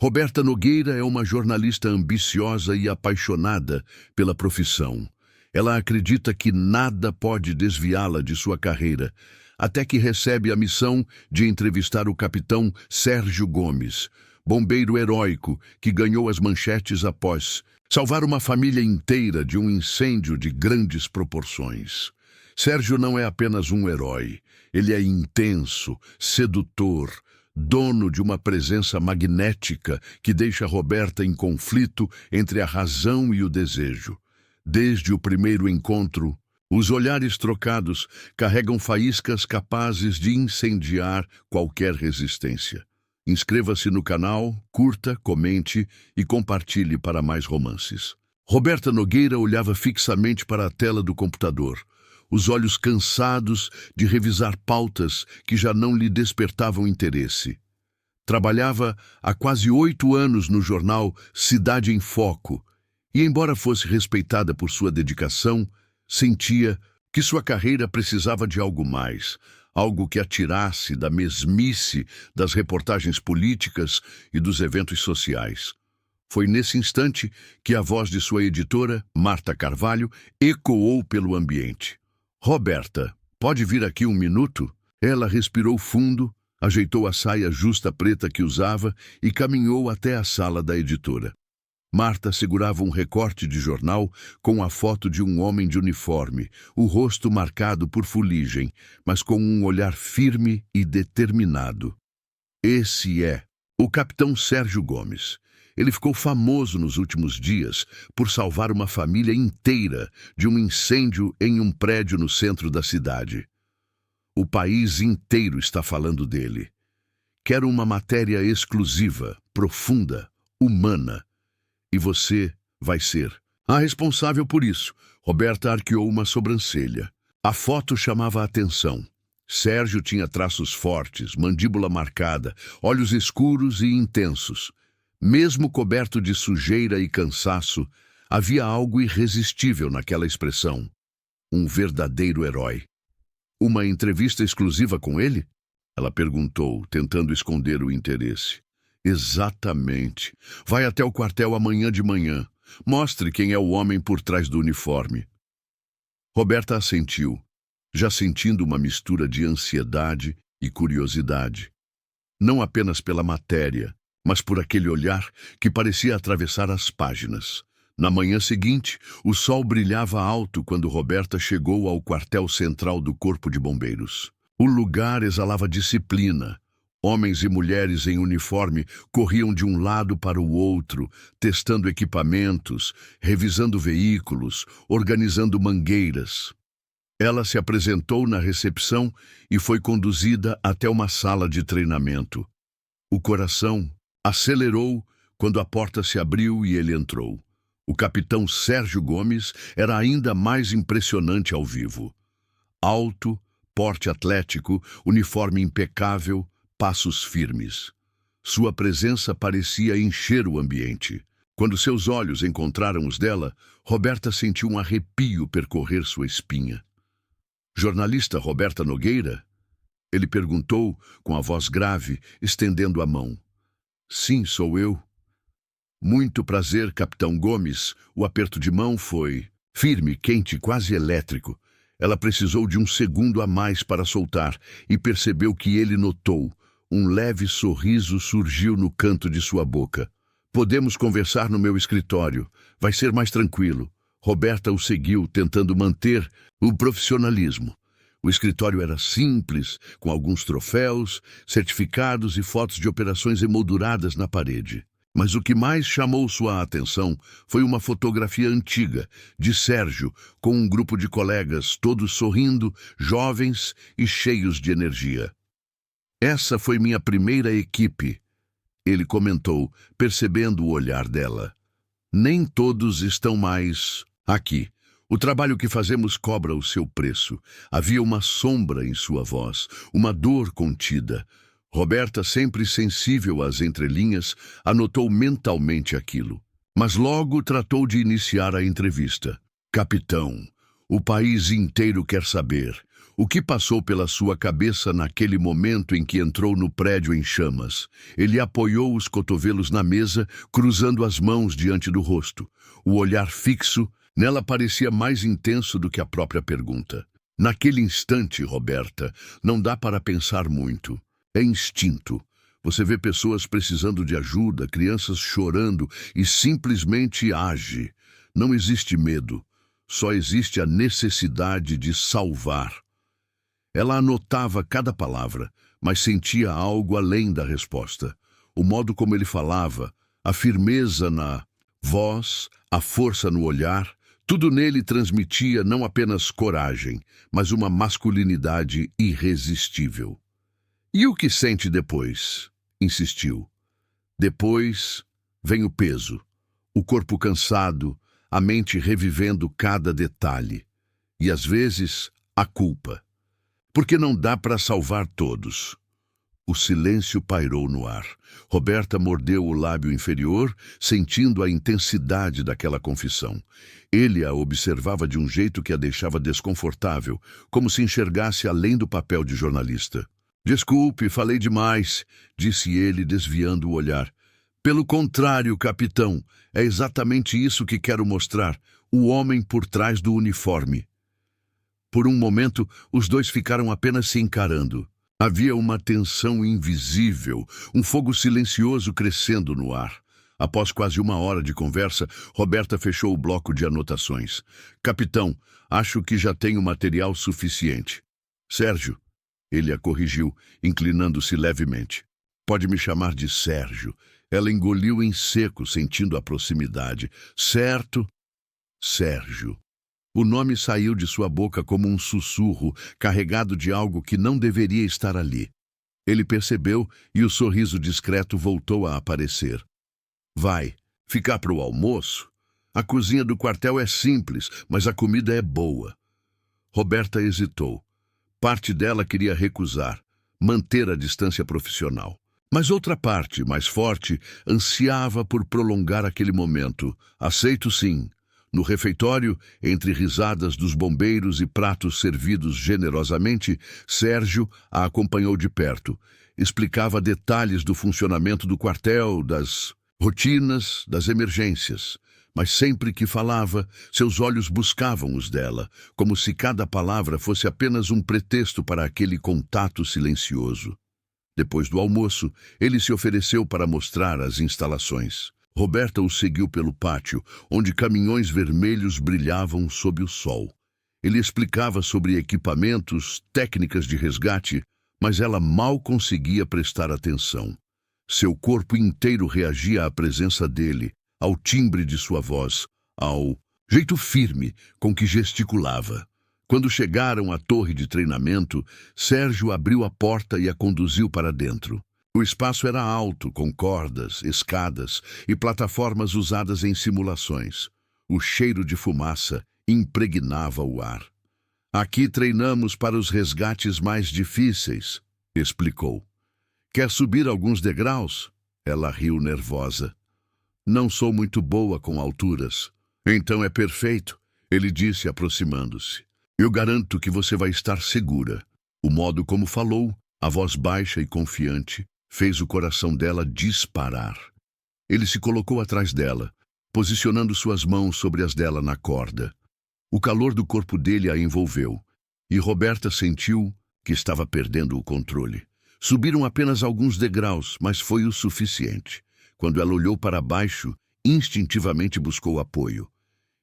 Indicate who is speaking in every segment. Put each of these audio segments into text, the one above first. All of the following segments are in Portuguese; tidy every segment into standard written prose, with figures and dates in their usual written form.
Speaker 1: Roberta Nogueira é uma jornalista ambiciosa e apaixonada pela profissão. Ela acredita que nada pode desviá-la de sua carreira, até que recebe a missão de entrevistar o capitão Sérgio Gomes, bombeiro heróico que ganhou as manchetes após salvar uma família inteira de um incêndio de grandes proporções. Sérgio não é apenas um herói, ele é intenso, sedutor, dono de uma presença magnética que deixa Roberta em conflito entre a razão e o desejo. Desde o primeiro encontro, os olhares trocados carregam faíscas capazes de incendiar qualquer resistência. Inscreva-se no canal, curta, comente e compartilhe para mais romances. Roberta Nogueira olhava fixamente para a tela do computador, os olhos cansados de revisar pautas que já não lhe despertavam interesse. Trabalhava há quase 8 anos no jornal Cidade em Foco e, embora fosse respeitada por sua dedicação, sentia que sua carreira precisava de algo mais, algo que a tirasse da mesmice das reportagens políticas e dos eventos sociais. Foi nesse instante que a voz de sua editora, Marta Carvalho, ecoou pelo ambiente. Roberta, pode vir aqui um minuto? Ela respirou fundo, ajeitou a saia justa preta que usava e caminhou até a sala da editora. Marta segurava um recorte de jornal com a foto de um homem de uniforme, o rosto marcado por fuligem, mas com um olhar firme e determinado. Esse é o capitão Sérgio Gomes. Ele ficou famoso nos últimos dias por salvar uma família inteira de um incêndio em um prédio no centro da cidade. O país inteiro está falando dele. Quero uma matéria exclusiva, profunda, humana. E você vai ser a responsável por isso. Roberta arqueou uma sobrancelha. A foto chamava a atenção. Sérgio tinha traços fortes, mandíbula marcada, olhos escuros e intensos. Mesmo coberto de sujeira e cansaço, havia algo irresistível naquela expressão. Um verdadeiro herói. Uma entrevista exclusiva com ele? Ela perguntou, tentando esconder o interesse. Exatamente. Vai até o quartel amanhã de manhã. Mostre quem é o homem por trás do uniforme. Roberta assentiu, já sentindo uma mistura de ansiedade e curiosidade. Não apenas pela matéria, mas por aquele olhar que parecia atravessar as páginas. Na manhã seguinte, o sol brilhava alto quando Roberta chegou ao quartel central do Corpo de Bombeiros. O lugar exalava disciplina. Homens e mulheres em uniforme corriam de um lado para o outro, testando equipamentos, revisando veículos, organizando mangueiras. Ela se apresentou na recepção e foi conduzida até uma sala de treinamento. O coração acelerou quando a porta se abriu e ele entrou. O capitão Sérgio Gomes era ainda mais impressionante ao vivo. Alto, porte atlético, uniforme impecável, passos firmes. Sua presença parecia encher o ambiente. Quando seus olhos encontraram os dela, Roberta sentiu um arrepio percorrer sua espinha. Jornalista Roberta Nogueira? Ele perguntou com a voz grave, estendendo a mão. Sim, sou eu. Muito prazer, capitão Gomes. O aperto de mão foi firme, quente, quase elétrico. Ela precisou de um segundo a mais para soltar e percebeu que ele notou. Um leve sorriso surgiu no canto de sua boca. Podemos conversar no meu escritório. Vai ser mais tranquilo. Roberta o seguiu, tentando manter o profissionalismo. O escritório era simples, com alguns troféus, certificados e fotos de operações emolduradas na parede. Mas o que mais chamou sua atenção foi uma fotografia antiga, de Sérgio, com um grupo de colegas, todos sorrindo, jovens e cheios de energia. Essa foi minha primeira equipe, ele comentou, percebendo o olhar dela. Nem todos estão mais aqui. O trabalho que fazemos cobra o seu preço. Havia uma sombra em sua voz, uma dor contida. Roberta, sempre sensível às entrelinhas, anotou mentalmente aquilo. Mas logo tratou de iniciar a entrevista. Capitão, O país inteiro quer saber o que passou pela sua cabeça naquele momento em que entrou no prédio em chamas. Ele apoiou os cotovelos na mesa, cruzando as mãos diante do rosto. O olhar fixo nela parecia mais intenso do que a própria pergunta. Naquele instante, Roberta, não dá para pensar muito. É instinto. Você vê pessoas precisando de ajuda, crianças chorando e simplesmente age. Não existe medo. Só existe a necessidade de salvar. Ela anotava cada palavra, mas sentia algo além da resposta. O modo como ele falava, a firmeza na voz, a força no olhar, tudo nele transmitia não apenas coragem, mas uma masculinidade irresistível. E o que sente depois? Insistiu. Depois vem o peso, o corpo cansado, a mente revivendo cada detalhe. E às vezes, a culpa. Porque não dá para salvar todos. O silêncio pairou no ar. Roberta mordeu o lábio inferior, sentindo a intensidade daquela confissão. Ele a observava de um jeito que a deixava desconfortável, como se enxergasse além do papel de jornalista. Desculpe, falei demais, disse ele, desviando o olhar. Pelo contrário, capitão, é exatamente isso que quero mostrar, o homem por trás do uniforme. Por um momento, os dois ficaram apenas se encarando. Havia uma tensão invisível, um fogo silencioso crescendo no ar. Após quase uma hora de conversa, Roberta fechou o bloco de anotações. Capitão, acho que já tenho material suficiente. Sérgio, ele a corrigiu, inclinando-se levemente. Pode me chamar de Sérgio. Ela engoliu em seco, sentindo a proximidade. Certo, Sérgio. O nome saiu de sua boca como um sussurro, carregado de algo que não deveria estar ali. Ele percebeu e o sorriso discreto voltou a aparecer. Vai, ficar para o almoço? A cozinha do quartel é simples, mas a comida é boa. Roberta hesitou. Parte dela queria recusar, manter a distância profissional. Mas outra parte, mais forte, ansiava por prolongar aquele momento. Aceito sim. No refeitório, entre risadas dos bombeiros e pratos servidos generosamente, Sérgio a acompanhou de perto. Explicava detalhes do funcionamento do quartel, das rotinas, das emergências. Mas sempre que falava, seus olhos buscavam os dela, como se cada palavra fosse apenas um pretexto para aquele contato silencioso. Depois do almoço, ele se ofereceu para mostrar as instalações. Roberta o seguiu pelo pátio, onde caminhões vermelhos brilhavam sob o sol. Ele explicava sobre equipamentos, técnicas de resgate, mas ela mal conseguia prestar atenção. Seu corpo inteiro reagia à presença dele, ao timbre de sua voz, ao jeito firme com que gesticulava. Quando chegaram à torre de treinamento, Sérgio abriu a porta e a conduziu para dentro. O espaço era alto, com cordas, escadas e plataformas usadas em simulações. O cheiro de fumaça impregnava o ar. Aqui treinamos para os resgates mais difíceis, explicou. Quer subir alguns degraus? Ela riu nervosa. Não sou muito boa com alturas. Então é perfeito, ele disse aproximando-se. Eu garanto que você vai estar segura. O modo como falou, a voz baixa e confiante, fez o coração dela disparar. Ele se colocou atrás dela, posicionando suas mãos sobre as dela na corda. O calor do corpo dele a envolveu, e Roberta sentiu que estava perdendo o controle. Subiram apenas alguns degraus, mas foi o suficiente. Quando ela olhou para baixo, instintivamente buscou apoio.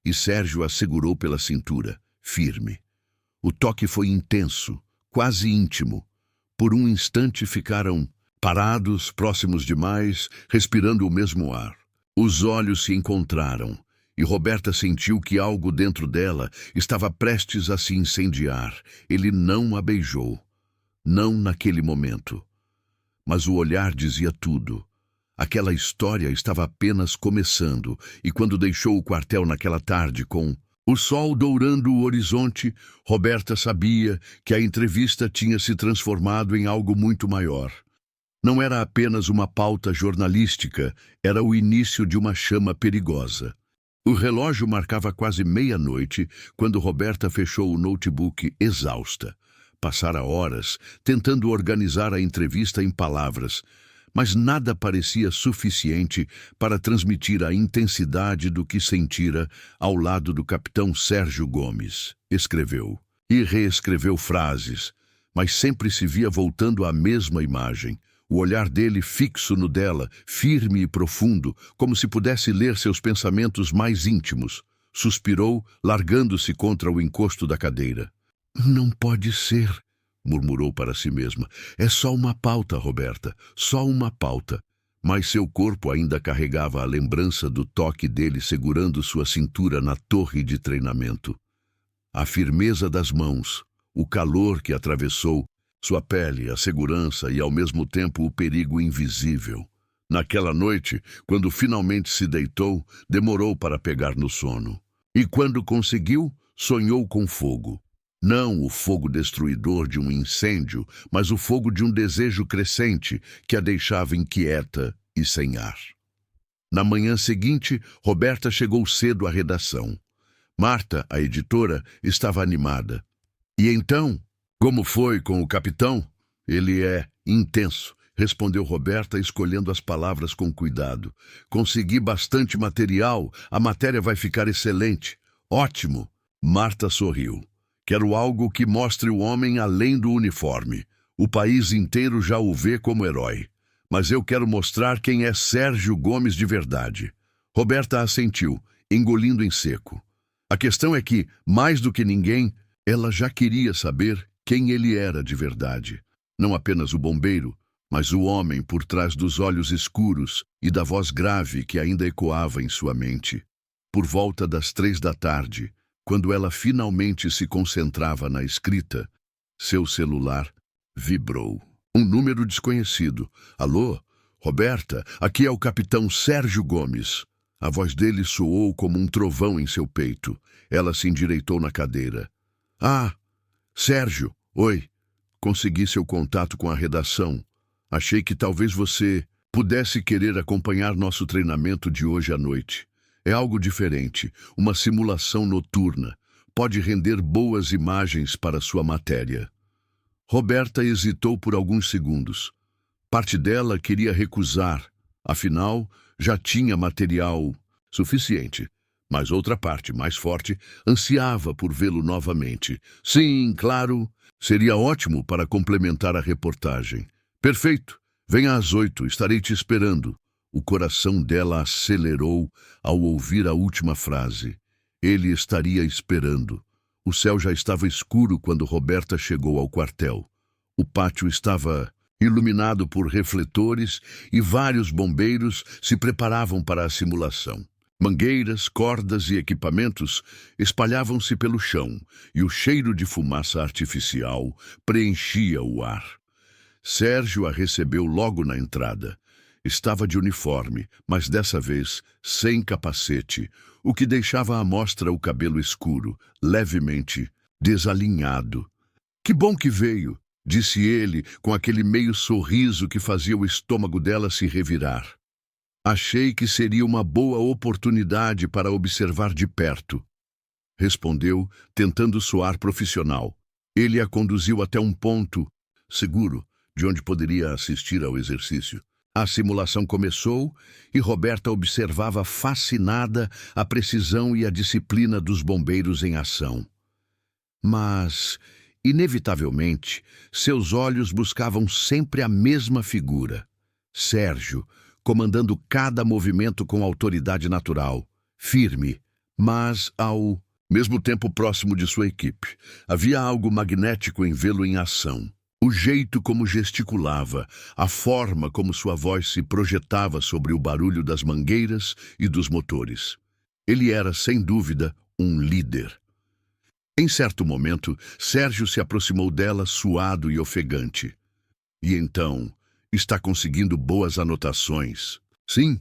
Speaker 1: E Sérgio a segurou pela cintura, firme. O toque foi intenso, quase íntimo. Por um instante ficaram parados, próximos demais, respirando o mesmo ar. Os olhos se encontraram, e Roberta sentiu que algo dentro dela estava prestes a se incendiar. Ele não a beijou. Não naquele momento. Mas o olhar dizia tudo. Aquela história estava apenas começando, e quando deixou o quartel naquela tarde com o sol dourando o horizonte, Roberta sabia que a entrevista tinha se transformado em algo muito maior. Não era apenas uma pauta jornalística, era o início de uma chama perigosa. O relógio marcava quase meia-noite quando Roberta fechou o notebook exausta. Passara horas tentando organizar a entrevista em palavras, mas nada parecia suficiente para transmitir a intensidade do que sentira ao lado do capitão Sérgio Gomes. Escreveu e reescreveu frases, mas sempre se via voltando à mesma imagem. O olhar dele fixo no dela, firme e profundo, como se pudesse ler seus pensamentos mais íntimos. Suspirou, largando-se contra o encosto da cadeira. "Não pode ser", murmurou para si mesma. "É só uma pauta, Roberta, só uma pauta." Mas seu corpo ainda carregava a lembrança do toque dele segurando sua cintura na torre de treinamento. A firmeza das mãos, o calor que atravessou sua pele, a segurança e, ao mesmo tempo, o perigo invisível. Naquela noite, quando finalmente se deitou, demorou para pegar no sono. E quando conseguiu, sonhou com fogo. Não o fogo destruidor de um incêndio, mas o fogo de um desejo crescente que a deixava inquieta e sem ar. Na manhã seguinte, Roberta chegou cedo à redação. Marta, a editora, estava animada. "E então, como foi com o capitão?" "Ele é intenso", respondeu Roberta, escolhendo as palavras com cuidado. "Consegui bastante material, a matéria vai ficar excelente." "Ótimo." Marta sorriu. "Quero algo que mostre o homem além do uniforme. O país inteiro já o vê como herói. Mas eu quero mostrar quem é Sérgio Gomes de verdade." Roberta assentiu, engolindo em seco. A questão é que, mais do que ninguém, ela já queria saber quem ele era de verdade. Não apenas o bombeiro, mas o homem por trás dos olhos escuros e da voz grave que ainda ecoava em sua mente. Por volta das 3 da tarde, quando ela finalmente se concentrava na escrita, seu celular vibrou. Um número desconhecido. "Alô? Roberta, aqui é o capitão Sérgio Gomes." A voz dele soou como um trovão em seu peito. Ela se endireitou na cadeira. "Ah, Sérgio, oi. Consegui seu contato com a redação. Achei que talvez você pudesse querer acompanhar nosso treinamento de hoje à noite. É algo diferente, uma simulação noturna. Pode render boas imagens para sua matéria." Roberta hesitou por alguns segundos. Parte dela queria recusar, afinal, já tinha material suficiente. Mas outra parte, mais forte, ansiava por vê-lo novamente. "Sim, claro, seria ótimo para complementar a reportagem." "Perfeito, venha às 8, estarei te esperando." O coração dela acelerou ao ouvir a última frase. Ele estaria esperando. O céu já estava escuro quando Roberta chegou ao quartel. O pátio estava iluminado por refletores e vários bombeiros se preparavam para a simulação. Mangueiras, cordas e equipamentos espalhavam-se pelo chão e o cheiro de fumaça artificial preenchia o ar. Sérgio a recebeu logo na entrada. Estava de uniforme, mas dessa vez sem capacete, o que deixava à mostra o cabelo escuro, levemente desalinhado. "Que bom que veio", disse ele com aquele meio sorriso que fazia o estômago dela se revirar. "Achei que seria uma boa oportunidade para observar de perto", respondeu, tentando soar profissional. Ele a conduziu até um ponto seguro, de onde poderia assistir ao exercício. A simulação começou e Roberta observava fascinada a precisão e a disciplina dos bombeiros em ação. Mas, inevitavelmente, seus olhos buscavam sempre a mesma figura. Sérgio, comandando cada movimento com autoridade natural, firme, mas ao mesmo tempo próximo de sua equipe. Havia algo magnético em vê-lo em ação. O jeito como gesticulava, a forma como sua voz se projetava sobre o barulho das mangueiras e dos motores. Ele era, sem dúvida, um líder. Em certo momento, Sérgio se aproximou dela, suado e ofegante. "E então, está conseguindo boas anotações?" "Sim",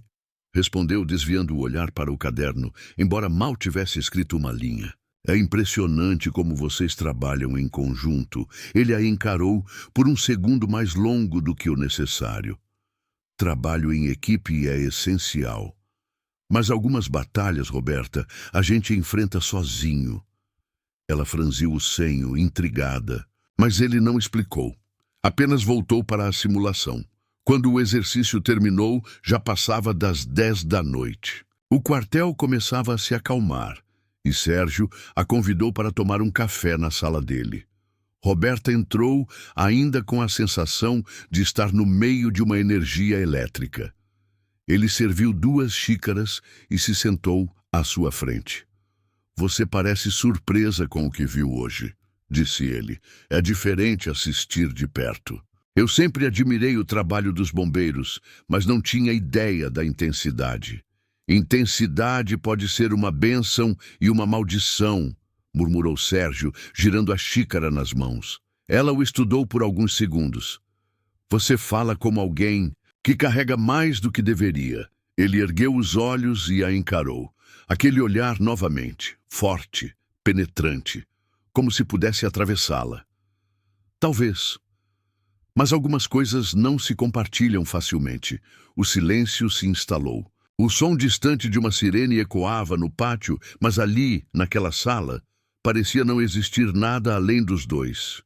Speaker 1: respondeu, desviando o olhar para o caderno, embora mal tivesse escrito uma linha. "É impressionante como vocês trabalham em conjunto." Ele a encarou por um segundo mais longo do que o necessário. "Trabalho em equipe é essencial." Mas algumas batalhas, Roberta, a gente enfrenta sozinho. Ela franziu o senho, intrigada, mas ele não explicou. Apenas voltou para a simulação. Quando o exercício terminou, já passava das 10 da noite. O quartel começava a se acalmar, e Sérgio a convidou para tomar um café na sala dele. Roberta entrou ainda com a sensação de estar no meio de uma energia elétrica. Ele serviu 2 xícaras e se sentou à sua frente. Você parece surpresa com o que viu hoje, disse ele. É diferente assistir de perto. Eu sempre admirei o trabalho dos bombeiros, mas não tinha ideia da intensidade. Intensidade pode ser uma bênção e uma maldição, murmurou Sérgio, girando a xícara nas mãos. Ela o estudou por alguns segundos. Você fala como alguém que carrega mais do que deveria. Ele ergueu os olhos e a encarou. Aquele olhar novamente, forte, penetrante, como se pudesse atravessá-la. Talvez. Mas algumas coisas não se compartilham facilmente. O silêncio se instalou. O som distante de uma sirene ecoava no pátio, mas ali, naquela sala, parecia não existir nada além dos dois.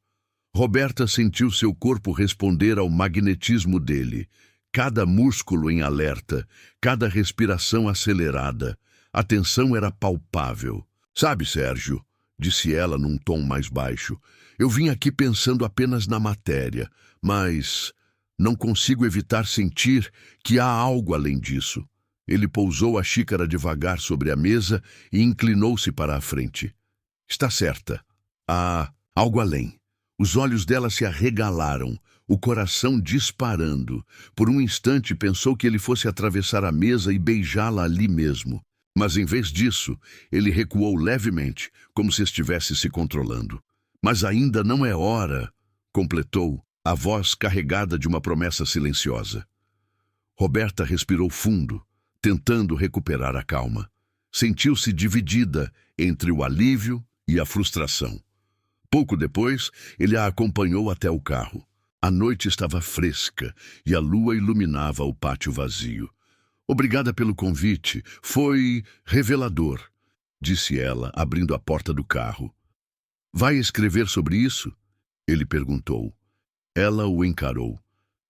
Speaker 1: Roberta sentiu seu corpo responder ao magnetismo dele. Cada músculo em alerta, cada respiração acelerada. A tensão era palpável. Sabe, Sérgio, disse ela num tom mais baixo, eu vim aqui pensando apenas na matéria, mas não consigo evitar sentir que há algo além disso. Ele pousou a xícara devagar sobre a mesa e inclinou-se para a frente. Está certa. Há algo além. Os olhos dela se arregalaram, o coração disparando. Por um instante pensou que ele fosse atravessar a mesa e beijá-la ali mesmo. Mas em vez disso, ele recuou levemente, como se estivesse se controlando. Mas ainda não é hora, completou, a voz carregada de uma promessa silenciosa. Roberta respirou fundo, tentando recuperar a calma. Sentiu-se dividida entre o alívio e a frustração. Pouco depois, ele a acompanhou até o carro. A noite estava fresca e a lua iluminava o pátio vazio. Obrigada pelo convite. Foi revelador, disse ela, abrindo a porta do carro. Vai escrever sobre isso? Ele perguntou. Ela o encarou.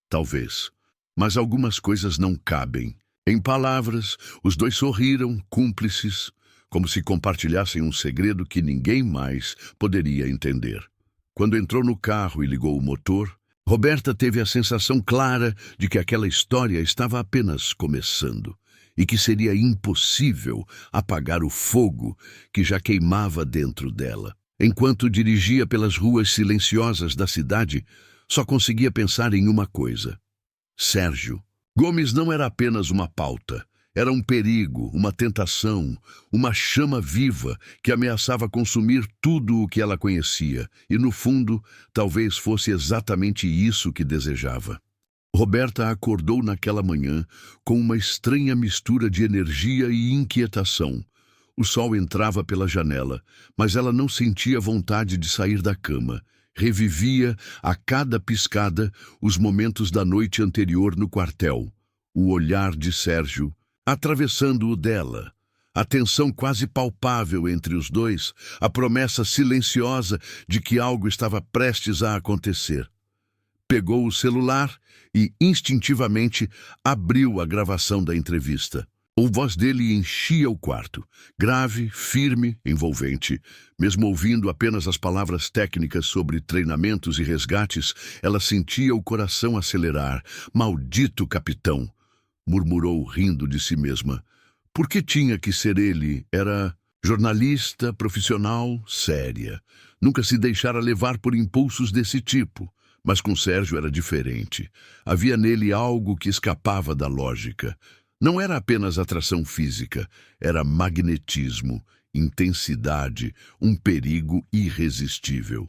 Speaker 1: Talvez. Mas algumas coisas não cabem. Em palavras, os dois sorriram, cúmplices, como se compartilhassem um segredo que ninguém mais poderia entender. Quando entrou no carro e ligou o motor, Roberta teve a sensação clara de que aquela história estava apenas começando e que seria impossível apagar o fogo que já queimava dentro dela. Enquanto dirigia pelas ruas silenciosas da cidade, só conseguia pensar em uma coisa. Sérgio. Gomes não era apenas uma pauta. Era um perigo, uma tentação, uma chama viva que ameaçava consumir tudo o que ela conhecia, e no fundo, talvez fosse exatamente isso que desejava. Roberta acordou naquela manhã com uma estranha mistura de energia e inquietação. O sol entrava pela janela, mas ela não sentia vontade de sair da cama. Revivia, a cada piscada, os momentos da noite anterior no quartel. O olhar de Sérgio atravessando o dela, a tensão quase palpável entre os dois, a promessa silenciosa de que algo estava prestes a acontecer. Pegou o celular e, instintivamente, abriu a gravação da entrevista. A voz dele enchia o quarto, grave, firme, envolvente. Mesmo ouvindo apenas as palavras técnicas sobre treinamentos e resgates, ela sentia o coração acelerar. Maldito capitão! Murmurou rindo de si mesma. Por que tinha que ser ele? Era jornalista, profissional, séria. Nunca se deixara levar por impulsos desse tipo. Mas com Sérgio era diferente. Havia nele algo que escapava da lógica. Não era apenas atração física, era magnetismo, intensidade, um perigo irresistível.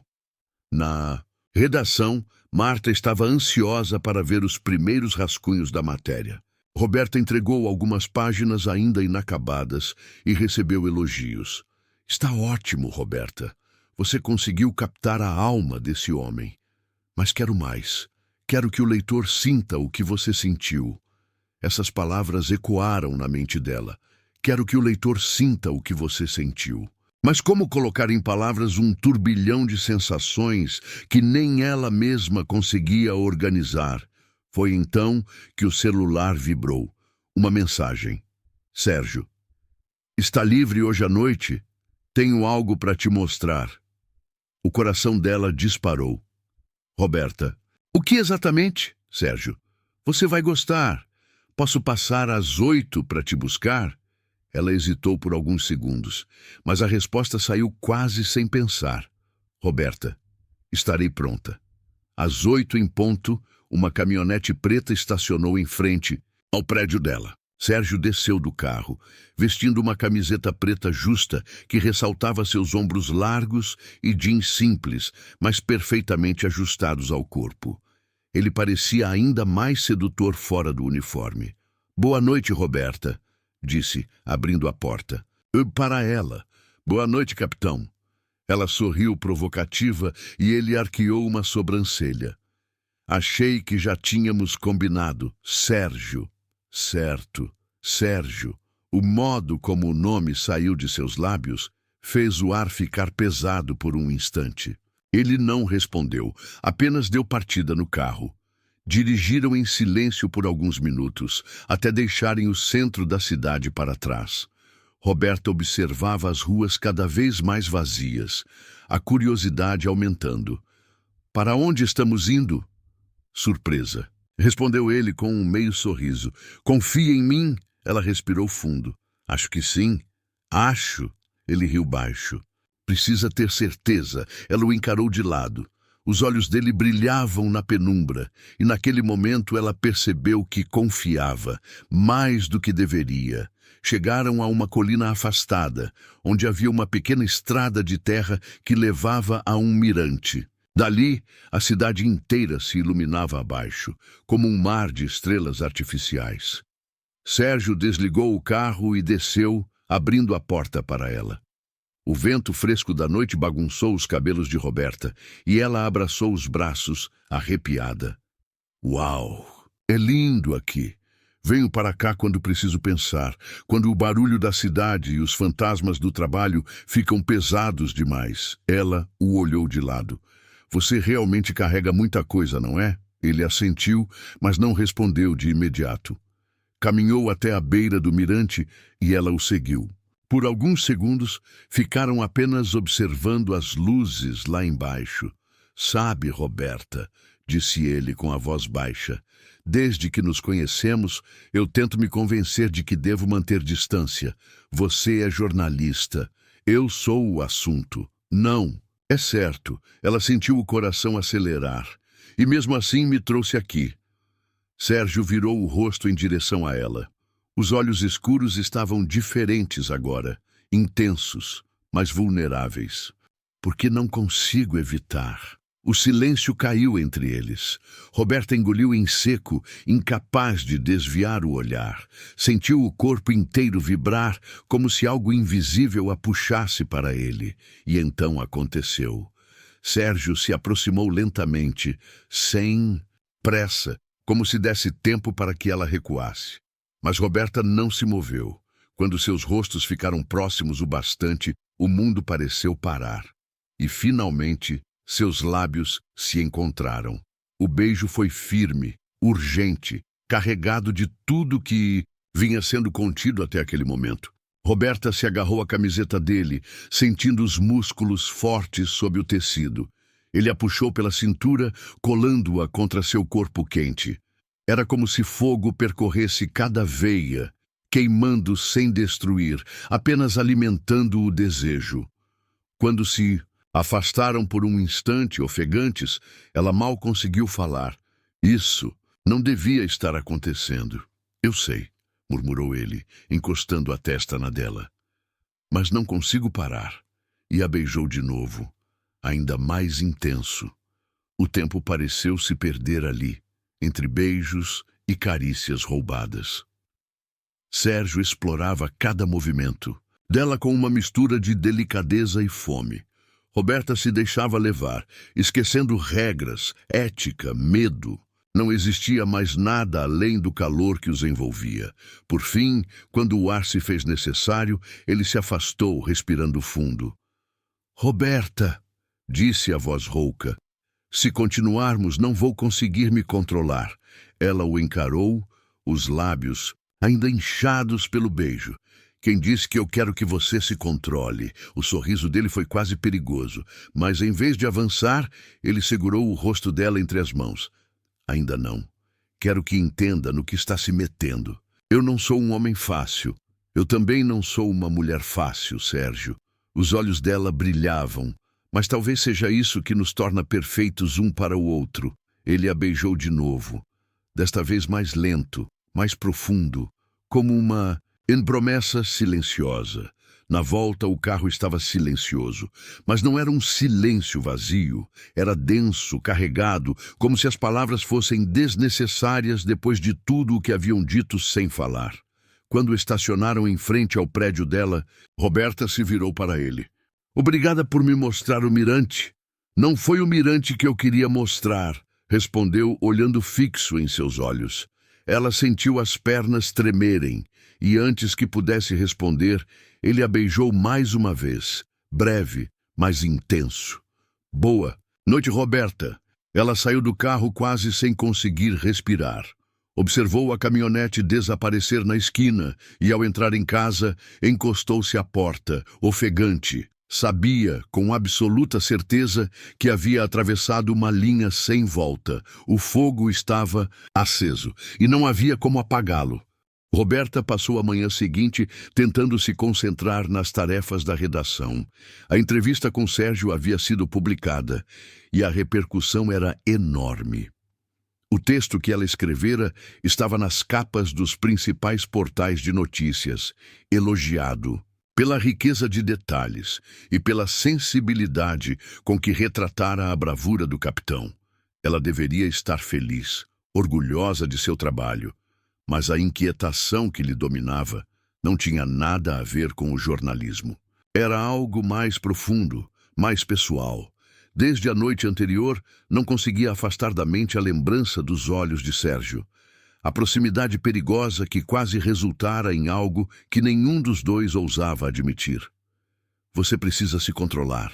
Speaker 1: Na redação, Marta estava ansiosa para ver os primeiros rascunhos da matéria. Roberta entregou algumas páginas ainda inacabadas e recebeu elogios. Está ótimo, Roberta. Você conseguiu captar a alma desse homem. Mas quero mais. Quero que o leitor sinta o que você sentiu. Essas palavras ecoaram na mente dela. Quero que o leitor sinta o que você sentiu. Mas como colocar em palavras um turbilhão de sensações que nem ela mesma conseguia organizar? Foi então que o celular vibrou. Uma mensagem. Sérgio, está livre hoje à noite? Tenho algo para te mostrar. O coração dela disparou. Roberta, o que exatamente, Sérgio? Você vai gostar. Posso passar às 8 para te buscar? Ela hesitou por alguns segundos, mas a resposta saiu quase sem pensar. Roberta, estarei pronta. Às 8 em ponto, uma caminhonete preta estacionou em frente ao prédio dela. Sérgio desceu do carro, vestindo uma camiseta preta justa que ressaltava seus ombros largos e jeans simples, mas perfeitamente ajustados ao corpo. Ele parecia ainda mais sedutor fora do uniforme. Boa noite, Roberta, disse, abrindo a porta. Para ela. Boa noite, capitão. Ela sorriu provocativa e ele arqueou uma sobrancelha. Achei que já tínhamos combinado. Sérgio. Certo, Sérgio. O modo como o nome saiu de seus lábios fez o ar ficar pesado por um instante. Ele não respondeu, apenas deu partida no carro. Dirigiram em silêncio por alguns minutos, até deixarem o centro da cidade para trás. Roberta observava as ruas cada vez mais vazias, a curiosidade aumentando. Para onde estamos indo? Surpresa. Respondeu ele com um meio sorriso. Confia em mim? Ela respirou fundo. Acho que sim. Acho. Ele riu baixo. Precisa ter certeza. Ela o encarou de lado. Os olhos dele brilhavam na penumbra, e naquele momento ela percebeu que confiava, mais do que deveria. Chegaram a uma colina afastada, onde havia uma pequena estrada de terra que levava a um mirante. Dali, a cidade inteira se iluminava abaixo, como um mar de estrelas artificiais. Sérgio desligou o carro e desceu, abrindo a porta para ela. O vento fresco da noite bagunçou os cabelos de Roberta, e ela abraçou os braços, arrepiada. Uau! É lindo aqui! Venho para cá quando preciso pensar, quando o barulho da cidade e os fantasmas do trabalho ficam pesados demais. Ela o olhou de lado. Você realmente carrega muita coisa, não é? Ele assentiu, mas não respondeu de imediato. Caminhou até a beira do mirante e ela o seguiu. Por alguns segundos, ficaram apenas observando as luzes lá embaixo. Sabe, Roberta, disse ele com a voz baixa, desde que nos conhecemos, eu tento me convencer de que devo manter distância. Você é jornalista. Eu sou o assunto. Não. É certo, ela sentiu o coração acelerar. E mesmo assim me trouxe aqui. Sérgio virou o rosto em direção a ela. Os olhos escuros estavam diferentes agora, intensos, mas vulneráveis. Porque não consigo evitar. O silêncio caiu entre eles. Roberta engoliu em seco, incapaz de desviar o olhar. Sentiu o corpo inteiro vibrar, como se algo invisível a puxasse para ele. E então aconteceu. Sérgio se aproximou lentamente, sem pressa, como se desse tempo para que ela recuasse. Mas Roberta não se moveu. Quando seus rostos ficaram próximos o bastante, o mundo pareceu parar. E, finalmente, seus lábios se encontraram. O beijo foi firme, urgente, carregado de tudo que vinha sendo contido até aquele momento. Roberta se agarrou à camiseta dele, sentindo os músculos fortes sob o tecido. Ele a puxou pela cintura, colando-a contra seu corpo quente. Era como se fogo percorresse cada veia, queimando sem destruir, apenas alimentando o desejo. Quando se afastaram por um instante, ofegantes, ela mal conseguiu falar. Isso não devia estar acontecendo. Eu sei, murmurou ele, encostando a testa na dela. Mas não consigo parar. E a beijou de novo, ainda mais intenso. O tempo pareceu se perder ali, entre beijos e carícias roubadas. Sérgio explorava cada movimento, dela com uma mistura de delicadeza e fome. Roberta se deixava levar, esquecendo regras, ética, medo. Não existia mais nada além do calor que os envolvia. Por fim, quando o ar se fez necessário, ele se afastou, respirando fundo. "Roberta", disse a voz rouca, "se continuarmos, não vou conseguir me controlar." Ela o encarou, os lábios ainda inchados pelo beijo. "Quem disse que eu quero que você se controle?" O sorriso dele foi quase perigoso, mas em vez de avançar, ele segurou o rosto dela entre as mãos. "Ainda não. Quero que entenda no que está se metendo. Eu não sou um homem fácil. Eu também não sou uma mulher fácil, Sérgio." Os olhos dela brilhavam, mas talvez seja isso que nos torna perfeitos um para o outro. Ele a beijou de novo, desta vez mais lento, mais profundo, como uma promessa silenciosa. Na volta, o carro estava silencioso, mas não era um silêncio vazio. Era denso, carregado, como se as palavras fossem desnecessárias depois de tudo o que haviam dito sem falar. Quando estacionaram em frente ao prédio dela, Roberta se virou para ele. "Obrigada por me mostrar o mirante." "Não foi o mirante que eu queria mostrar", respondeu, olhando fixo em seus olhos. Ela sentiu as pernas tremerem, e antes que pudesse responder, ele a beijou mais uma vez, breve, mas intenso. "Boa noite, Roberta." Ela saiu do carro quase sem conseguir respirar. Observou a caminhonete desaparecer na esquina e, ao entrar em casa, encostou-se à porta, ofegante. Sabia, com absoluta certeza, que havia atravessado uma linha sem volta. O fogo estava aceso e não havia como apagá-lo. Roberta passou a manhã seguinte tentando se concentrar nas tarefas da redação. A entrevista com Sérgio havia sido publicada e a repercussão era enorme. O texto que ela escrevera estava nas capas dos principais portais de notícias, elogiado pela riqueza de detalhes e pela sensibilidade com que retratara a bravura do capitão. Ela deveria estar feliz, orgulhosa de seu trabalho, mas a inquietação que lhe dominava não tinha nada a ver com o jornalismo. Era algo mais profundo, mais pessoal. Desde a noite anterior, não conseguia afastar da mente a lembrança dos olhos de Sérgio. A proximidade perigosa que quase resultara em algo que nenhum dos dois ousava admitir. "Você precisa se controlar",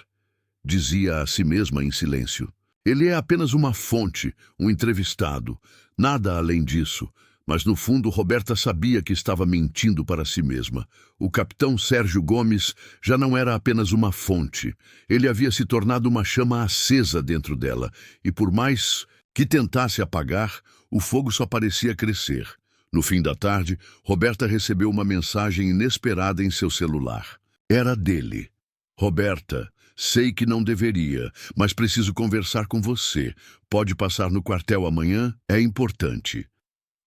Speaker 1: dizia a si mesma em silêncio. "Ele é apenas uma fonte, um entrevistado, nada além disso." Mas no fundo, Roberta sabia que estava mentindo para si mesma. O capitão Sérgio Gomes já não era apenas uma fonte. Ele havia se tornado uma chama acesa dentro dela, e por mais que tentasse apagar, o fogo só parecia crescer. No fim da tarde, Roberta recebeu uma mensagem inesperada em seu celular. Era dele. "Roberta, sei que não deveria, mas preciso conversar com você. Pode passar no quartel amanhã? É importante."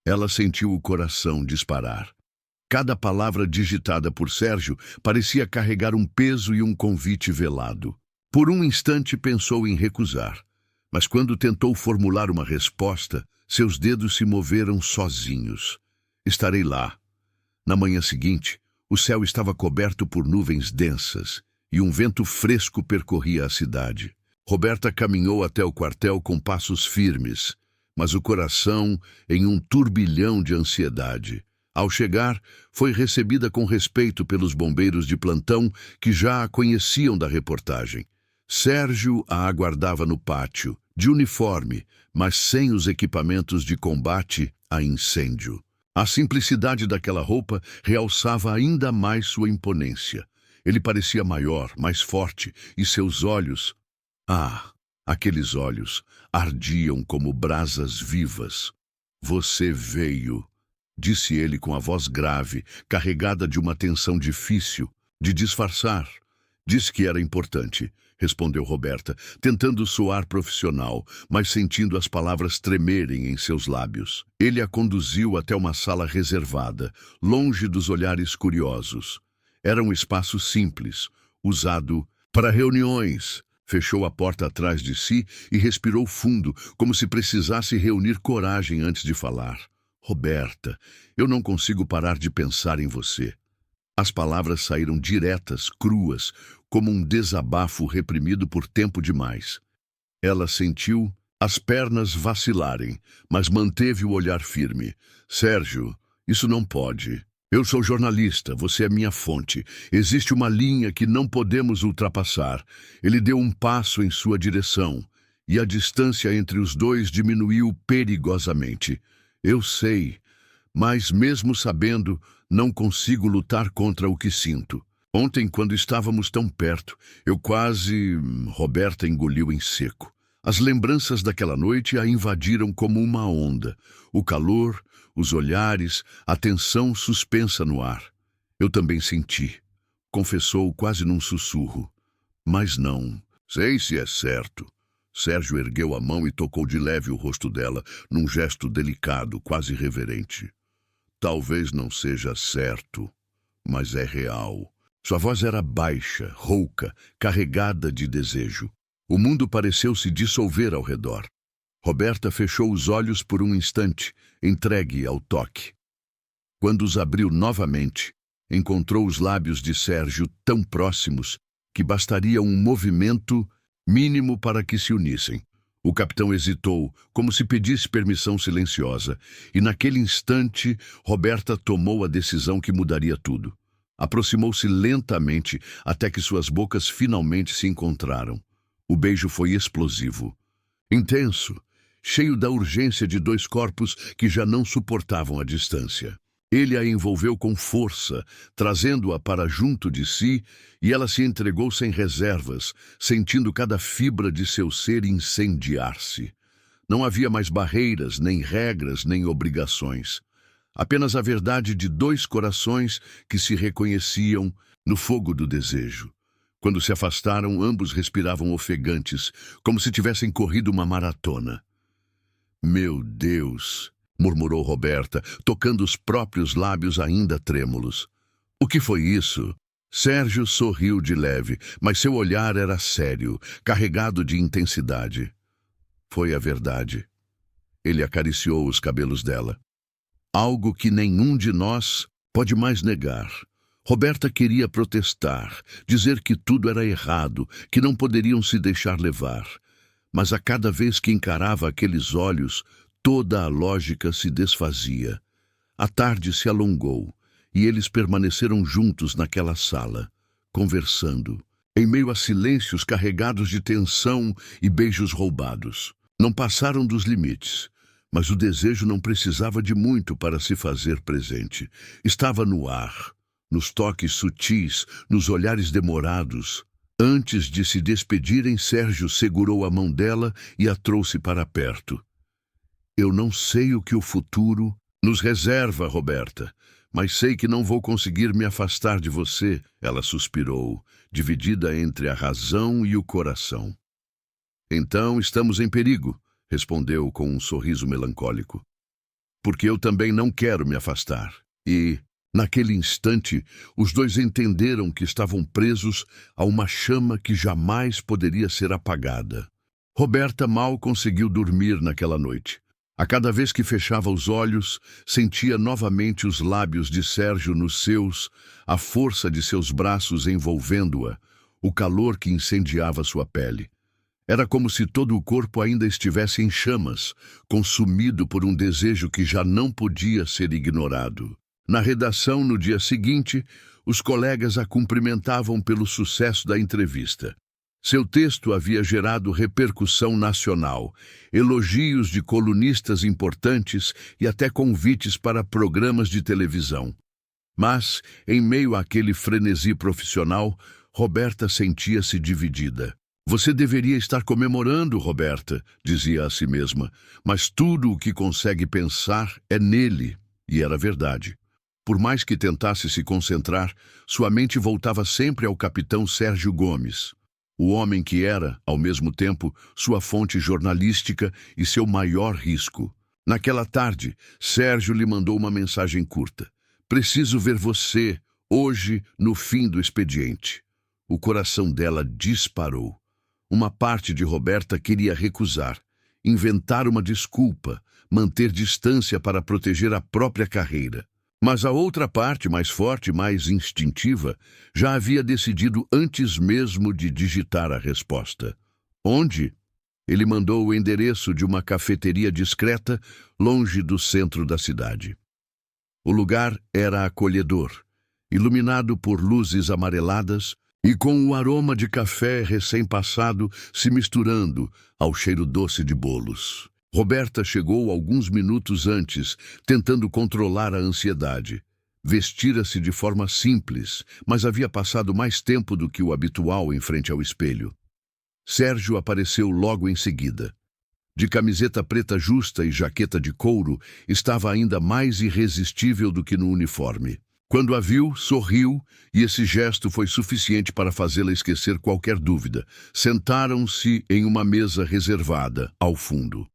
Speaker 1: Ela sentiu o coração disparar. Cada palavra digitada por Sérgio parecia carregar um peso e um convite velado. Por um instante pensou em recusar, mas quando tentou formular uma resposta, seus dedos se moveram sozinhos. "Estarei lá." Na manhã seguinte, o céu estava coberto por nuvens densas e um vento fresco percorria a cidade. Roberta caminhou até o quartel com passos firmes, mas o coração em um turbilhão de ansiedade. Ao chegar, foi recebida com respeito pelos bombeiros de plantão que já a conheciam da reportagem. Sérgio a aguardava no pátio, de uniforme, mas sem os equipamentos de combate a incêndio. A simplicidade daquela roupa realçava ainda mais sua imponência. Ele parecia maior, mais forte, e seus olhos... aqueles olhos ardiam como brasas vivas. "Você veio", disse ele com a voz grave, carregada de uma tensão difícil de disfarçar. "Disse que era importante", respondeu Roberta, tentando soar profissional, mas sentindo as palavras tremerem em seus lábios. Ele a conduziu até uma sala reservada, longe dos olhares curiosos. Era um espaço simples, usado para reuniões. Fechou a porta atrás de si e respirou fundo, como se precisasse reunir coragem antes de falar. "Roberta, eu não consigo parar de pensar em você." As palavras saíram diretas, cruas, como um desabafo reprimido por tempo demais. Ela sentiu as pernas vacilarem, mas manteve o olhar firme. Sérgio, isso não pode. Eu sou jornalista, você é minha fonte. Existe uma linha que não podemos ultrapassar. Ele deu um passo em sua direção, e a distância entre os dois diminuiu perigosamente. Eu sei, mas mesmo sabendo, não consigo lutar contra o que sinto. Ontem, quando estávamos tão perto, eu quase... Roberta engoliu em seco. As lembranças daquela noite a invadiram como uma onda. O calor, os olhares, a tensão suspensa no ar. Eu também senti, confessou quase num sussurro. Mas não, sei se é certo. Sérgio ergueu a mão e tocou de leve o rosto dela, num gesto delicado, quase reverente. Talvez não seja certo, mas é real. Sua voz era baixa, rouca, carregada de desejo. O mundo pareceu se dissolver ao redor. Roberta fechou os olhos por um instante, entregue ao toque. Quando os abriu novamente, encontrou os lábios de Sérgio tão próximos que bastaria um movimento mínimo para que se unissem. O capitão hesitou, como se pedisse permissão silenciosa, e naquele instante Roberta tomou a decisão que mudaria tudo. Aproximou-se lentamente até que suas bocas finalmente se encontraram. O beijo foi explosivo, intenso, cheio da urgência de dois corpos que já não suportavam a distância. Ele a envolveu com força, trazendo-a para junto de si, e ela se entregou sem reservas, sentindo cada fibra de seu ser incendiar-se. Não havia mais barreiras, nem regras, nem obrigações. Apenas a verdade de dois corações que se reconheciam no fogo do desejo. Quando se afastaram, ambos respiravam ofegantes, como se tivessem corrido uma maratona. Meu Deus, murmurou Roberta, tocando os próprios lábios ainda trêmulos. O que foi isso? Sérgio sorriu de leve, mas seu olhar era sério, carregado de intensidade. Foi a verdade. Ele acariciou os cabelos dela. Algo que nenhum de nós pode mais negar. Roberta queria protestar, dizer que tudo era errado, que não poderiam se deixar levar. Mas a cada vez que encarava aqueles olhos, toda a lógica se desfazia. A tarde se alongou, e eles permaneceram juntos naquela sala, conversando, em meio a silêncios carregados de tensão e beijos roubados. Não passaram dos limites, mas o desejo não precisava de muito para se fazer presente. Estava no ar, nos toques sutis, nos olhares demorados. Antes de se despedirem, Sérgio segurou a mão dela e a trouxe para perto. Eu não sei o que o futuro nos reserva, Roberta, mas sei que não vou conseguir me afastar de você, ela suspirou, dividida entre a razão e o coração. Então estamos em perigo, respondeu com um sorriso melancólico. Porque eu também não quero me afastar. E, naquele instante, os dois entenderam que estavam presos a uma chama que jamais poderia ser apagada. Roberta mal conseguiu dormir naquela noite. A cada vez que fechava os olhos, sentia novamente os lábios de Sérgio nos seus, a força de seus braços envolvendo-a, o calor que incendiava sua pele. Era como se todo o corpo ainda estivesse em chamas, consumido por um desejo que já não podia ser ignorado. Na redação, no dia seguinte, os colegas a cumprimentavam pelo sucesso da entrevista. Seu texto havia gerado repercussão nacional, elogios de colunistas importantes e até convites para programas de televisão. Mas, em meio àquele frenesi profissional, Roberta sentia-se dividida. Você deveria estar comemorando, Roberta, dizia a si mesma, mas tudo o que consegue pensar é nele, e era verdade. Por mais que tentasse se concentrar, sua mente voltava sempre ao capitão Sérgio Gomes, o homem que era, ao mesmo tempo, sua fonte jornalística e seu maior risco. Naquela tarde, Sérgio lhe mandou uma mensagem curta. Preciso ver você, hoje, no fim do expediente. O coração dela disparou. Uma parte de Roberta queria recusar, inventar uma desculpa, manter distância para proteger a própria carreira. Mas a outra parte, mais forte, mais instintiva, já havia decidido antes mesmo de digitar a resposta. Onde? Ele mandou o endereço de uma cafeteria discreta, longe do centro da cidade. O lugar era acolhedor, iluminado por luzes amareladas e com o aroma de café recém-passado se misturando ao cheiro doce de bolos. Roberta chegou alguns minutos antes, tentando controlar a ansiedade. Vestira-se de forma simples, mas havia passado mais tempo do que o habitual em frente ao espelho. Sérgio apareceu logo em seguida. De camiseta preta justa e jaqueta de couro, estava ainda mais irresistível do que no uniforme. Quando a viu, sorriu, e esse gesto foi suficiente para fazê-la esquecer qualquer dúvida. Sentaram-se em uma mesa reservada, ao fundo.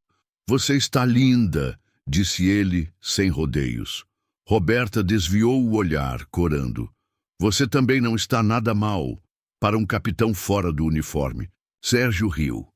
Speaker 1: "Você está linda", disse ele, sem rodeios. Roberta desviou o olhar, corando. "Você também não está nada mal", para um capitão fora do uniforme. Sérgio riu,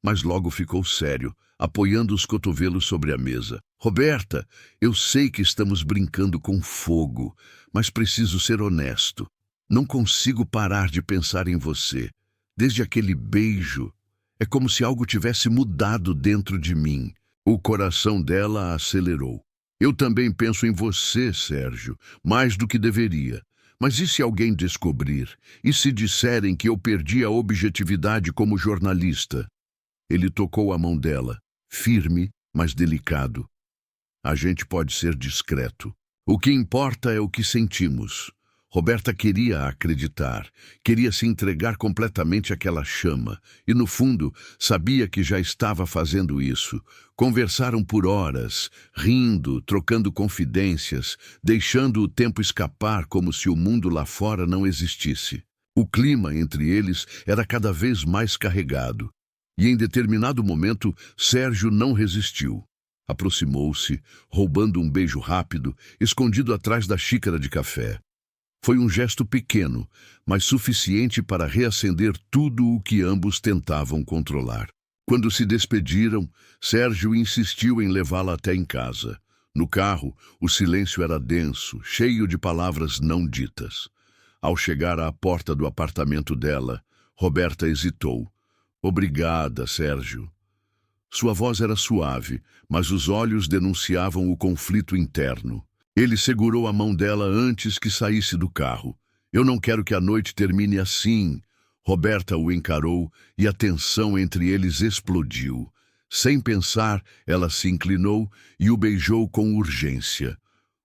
Speaker 1: mas logo ficou sério, apoiando os cotovelos sobre a mesa. "Roberta, eu sei que estamos brincando com fogo, mas preciso ser honesto. Não consigo parar de pensar em você. Desde aquele beijo, é como se algo tivesse mudado dentro de mim." O coração dela acelerou. "Eu também penso em você, Sérgio, mais do que deveria. Mas e se alguém descobrir? E se disserem que eu perdi a objetividade como jornalista?" Ele tocou a mão dela, firme, mas delicado. "A gente pode ser discreto. O que importa é o que sentimos." Roberta queria acreditar, queria se entregar completamente àquela chama, e no fundo sabia que já estava fazendo isso. Conversaram por horas, rindo, trocando confidências, deixando o tempo escapar como se o mundo lá fora não existisse. O clima entre eles era cada vez mais carregado, e em determinado momento Sérgio não resistiu. Aproximou-se, roubando um beijo rápido, escondido atrás da xícara de café. Foi um gesto pequeno, mas suficiente para reacender tudo o que ambos tentavam controlar. Quando se despediram, Sérgio insistiu em levá-la até em casa. No carro, o silêncio era denso, cheio de palavras não ditas. Ao chegar à porta do apartamento dela, Roberta hesitou. "Obrigada, Sérgio." Sua voz era suave, mas os olhos denunciavam o conflito interno. Ele segurou a mão dela antes que saísse do carro. "Eu não quero que a noite termine assim." Roberta o encarou e a tensão entre eles explodiu. Sem pensar, ela se inclinou e o beijou com urgência.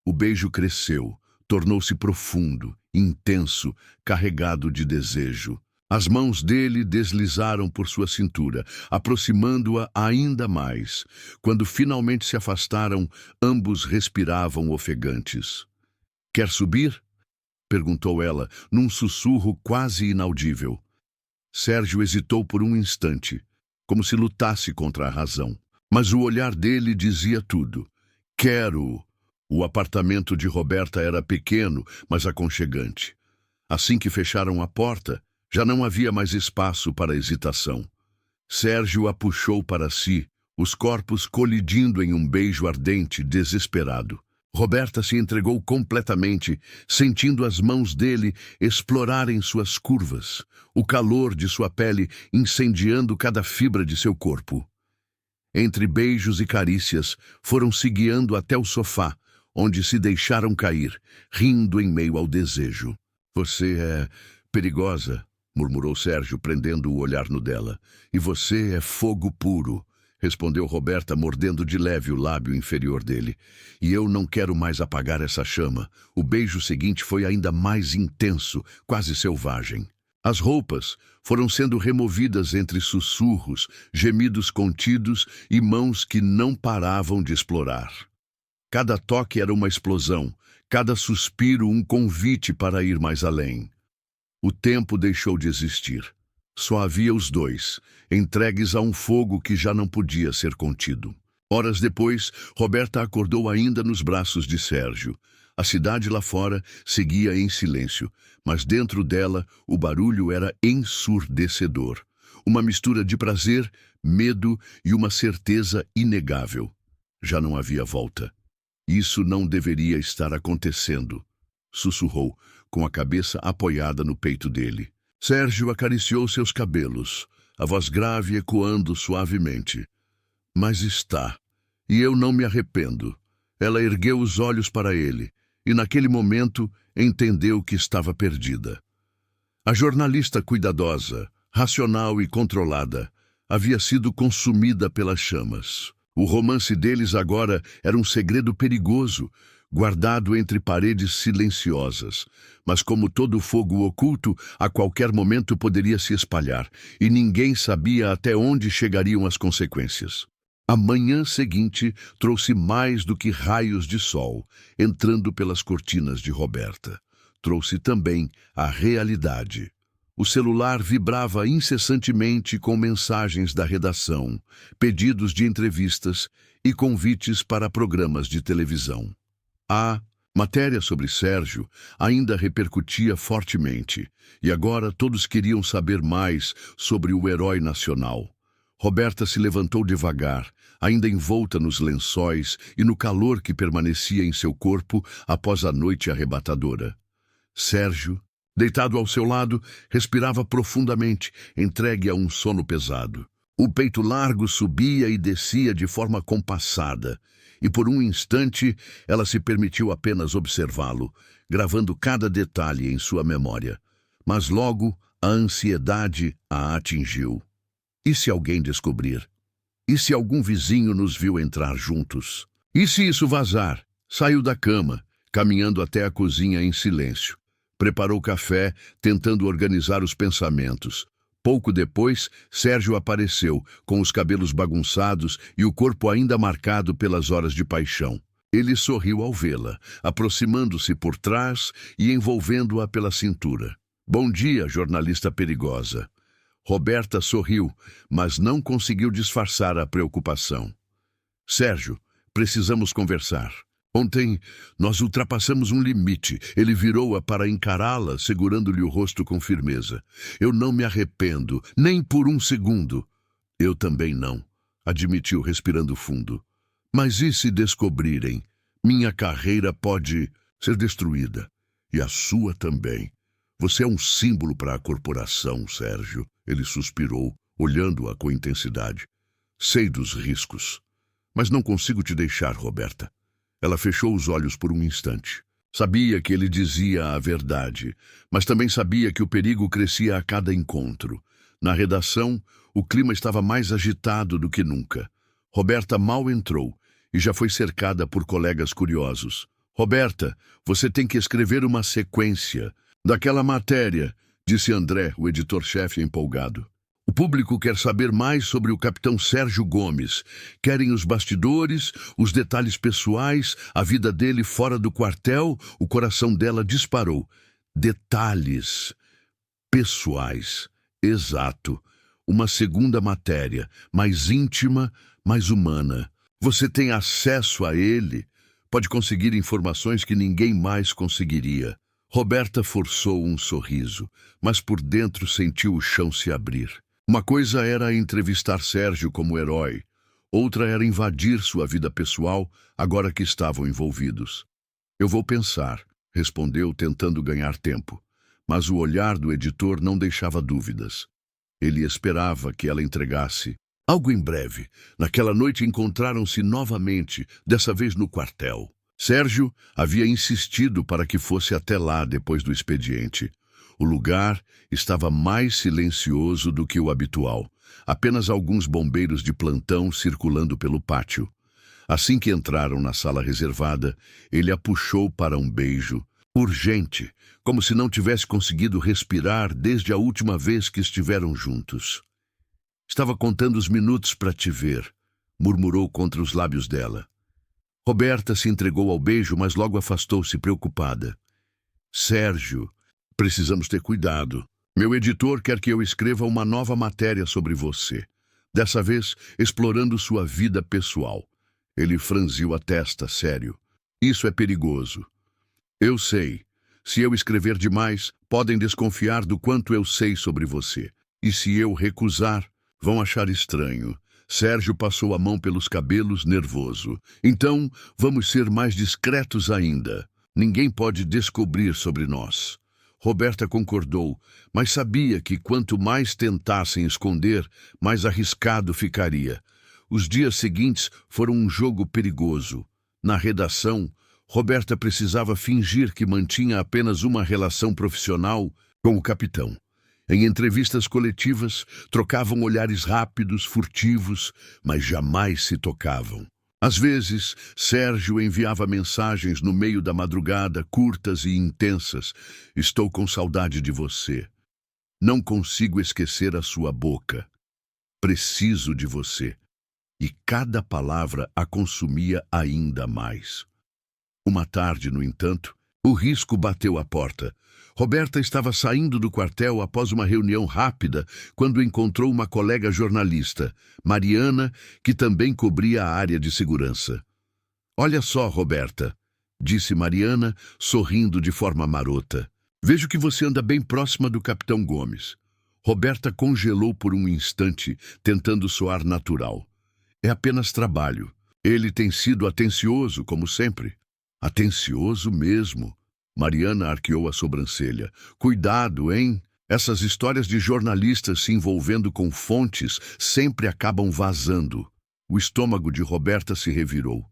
Speaker 1: O beijo cresceu, tornou-se profundo, intenso, carregado de desejo. As mãos dele deslizaram por sua cintura, aproximando-a ainda mais. Quando finalmente se afastaram, ambos respiravam ofegantes. "Quer subir?" perguntou ela, num sussurro quase inaudível. Sérgio hesitou por um instante, como se lutasse contra a razão. Mas o olhar dele dizia tudo. "Quero." O apartamento de Roberta era pequeno, mas aconchegante. Assim que fecharam a porta, já não havia mais espaço para hesitação. Sérgio a puxou para si, os corpos colidindo em um beijo ardente, desesperado. Roberta se entregou completamente, sentindo as mãos dele explorarem suas curvas, o calor de sua pele incendiando cada fibra de seu corpo. Entre beijos e carícias, foram se guiando até o sofá, onde se deixaram cair, rindo em meio ao desejo. "Você é perigosa", murmurou Sérgio, prendendo o olhar no dela. "E você é fogo puro", respondeu Roberta, mordendo de leve o lábio inferior dele. "E eu não quero mais apagar essa chama." O beijo seguinte foi ainda mais intenso, quase selvagem. As roupas foram sendo removidas entre sussurros, gemidos contidos e mãos que não paravam de explorar. Cada toque era uma explosão, cada suspiro um convite para ir mais além. O tempo deixou de existir. Só havia os dois, entregues a um fogo que já não podia ser contido. Horas depois, Roberta acordou ainda nos braços de Sérgio. A cidade lá fora seguia em silêncio, mas dentro dela o barulho era ensurdecedor. Uma mistura de prazer, medo e uma certeza inegável. Já não havia volta. "Isso não deveria estar acontecendo", sussurrou, com a cabeça apoiada no peito dele. Sérgio acariciou seus cabelos. a voz grave ecoando suavemente. Mas está, e eu não me arrependo. Ela ergueu os olhos para ele, e naquele momento entendeu que estava perdida. A jornalista cuidadosa, racional e controlada, havia sido consumida pelas chamas. O romance deles agora era um segredo perigoso, guardado entre paredes silenciosas. Mas como todo fogo oculto, a qualquer momento poderia se espalhar, e ninguém sabia até onde chegariam as consequências. A manhã seguinte trouxe mais do que raios de sol, entrando pelas cortinas de Roberta. Trouxe também a realidade. O celular vibrava incessantemente com mensagens da redação, pedidos de entrevistas e convites para programas de televisão. A matéria sobre Sérgio ainda repercutia fortemente, e agora todos queriam saber mais sobre o herói nacional. Roberta se levantou devagar, ainda envolta nos lençóis e no calor que permanecia em seu corpo após a noite arrebatadora. Sérgio, deitado ao seu lado, respirava profundamente, entregue a um sono pesado. O peito largo subia e descia de forma compassada, e por um instante ela se permitiu apenas observá-lo, gravando cada detalhe em sua memória. Mas logo a ansiedade a atingiu. E se alguém descobrir? E se algum vizinho nos viu entrar juntos? E se isso vazar? Saiu da cama, caminhando até a cozinha em silêncio. Preparou café, tentando organizar os pensamentos. Pouco depois, Sérgio apareceu, com os cabelos bagunçados e o corpo ainda marcado pelas horas de paixão. Ele sorriu ao vê-la, aproximando-se por trás e envolvendo-a pela cintura. "Bom dia, jornalista perigosa." Roberta sorriu, mas não conseguiu disfarçar a preocupação. "Sérgio, precisamos conversar. Ontem nós ultrapassamos um limite." Ele virou-a para encará-la, segurando-lhe o rosto com firmeza. "Eu não me arrependo, nem por um segundo." "Eu também não," admitiu, respirando fundo. "Mas e se descobrirem? Minha carreira pode ser destruída. E a sua também. Você é um símbolo para a corporação, Sérgio." Ele suspirou, olhando-a com intensidade. "Sei dos riscos, mas não consigo te deixar, Roberta." Ela fechou os olhos por um instante. Sabia que ele dizia a verdade, mas também sabia que o perigo crescia a cada encontro. Na redação, o clima estava mais agitado do que nunca. Roberta mal entrou e já foi cercada por colegas curiosos. "Roberta, você tem que escrever uma sequência daquela matéria", disse André, o editor-chefe empolgado. "O público quer saber mais sobre o capitão Sérgio Gomes. Querem os bastidores, os detalhes pessoais, a vida dele fora do quartel." O coração dela disparou. Detalhes pessoais. Exato. Uma segunda matéria, mais íntima, mais humana. Você tem acesso a ele. Pode conseguir informações que ninguém mais conseguiria. Roberta forçou um sorriso, mas por dentro sentiu o chão se abrir. Uma coisa era entrevistar Sérgio como herói, outra era invadir sua vida pessoal, agora que estavam envolvidos. "Eu vou pensar", respondeu, tentando ganhar tempo, mas o olhar do editor não deixava dúvidas. Ele esperava que ela entregasse algo em breve. Naquela noite encontraram-se novamente, dessa vez no quartel. Sérgio havia insistido para que fosse até lá depois do expediente. O lugar estava mais silencioso do que o habitual. Apenas alguns bombeiros de plantão circulando pelo pátio. Assim que entraram na sala reservada, ele a puxou para um beijo, urgente, como se não tivesse conseguido respirar desde a última vez que estiveram juntos. "Estava contando os minutos para te ver", murmurou contra os lábios dela. Roberta se entregou ao beijo, mas logo afastou-se, preocupada. "Sérgio, precisamos ter cuidado. Meu editor quer que eu escreva uma nova matéria sobre você. Dessa vez, explorando sua vida pessoal." Ele franziu a testa, sério. "Isso é perigoso." "Eu sei. Se eu escrever demais, podem desconfiar do quanto eu sei sobre você. E se eu recusar, vão achar estranho." Sérgio passou a mão pelos cabelos, nervoso. "Então, vamos ser mais discretos ainda. Ninguém pode descobrir sobre nós." Roberta concordou, mas sabia que quanto mais tentassem esconder, mais arriscado ficaria. Os dias seguintes foram um jogo perigoso. Na redação, Roberta precisava fingir que mantinha apenas uma relação profissional com o capitão. Em entrevistas coletivas, trocavam olhares rápidos, furtivos, mas jamais se tocavam. Às vezes, Sérgio enviava mensagens no meio da madrugada, curtas e intensas. Estou com saudade de você. Não consigo esquecer a sua boca. Preciso de você. E cada palavra a consumia ainda mais. Uma tarde, no entanto, o risco bateu à porta. Roberta estava saindo do quartel após uma reunião rápida quando encontrou uma colega jornalista, Mariana, que também cobria a área de segurança. Olha só, Roberta, disse Mariana, sorrindo de forma marota. Vejo que você anda bem próxima do capitão Gomes. Roberta congelou por um instante, tentando soar natural. É apenas trabalho. Ele tem sido atencioso, como sempre. Atencioso mesmo. Mariana arqueou a sobrancelha. Cuidado, hein? Essas histórias de jornalistas se envolvendo com fontes sempre acabam vazando. O estômago de Roberta se revirou.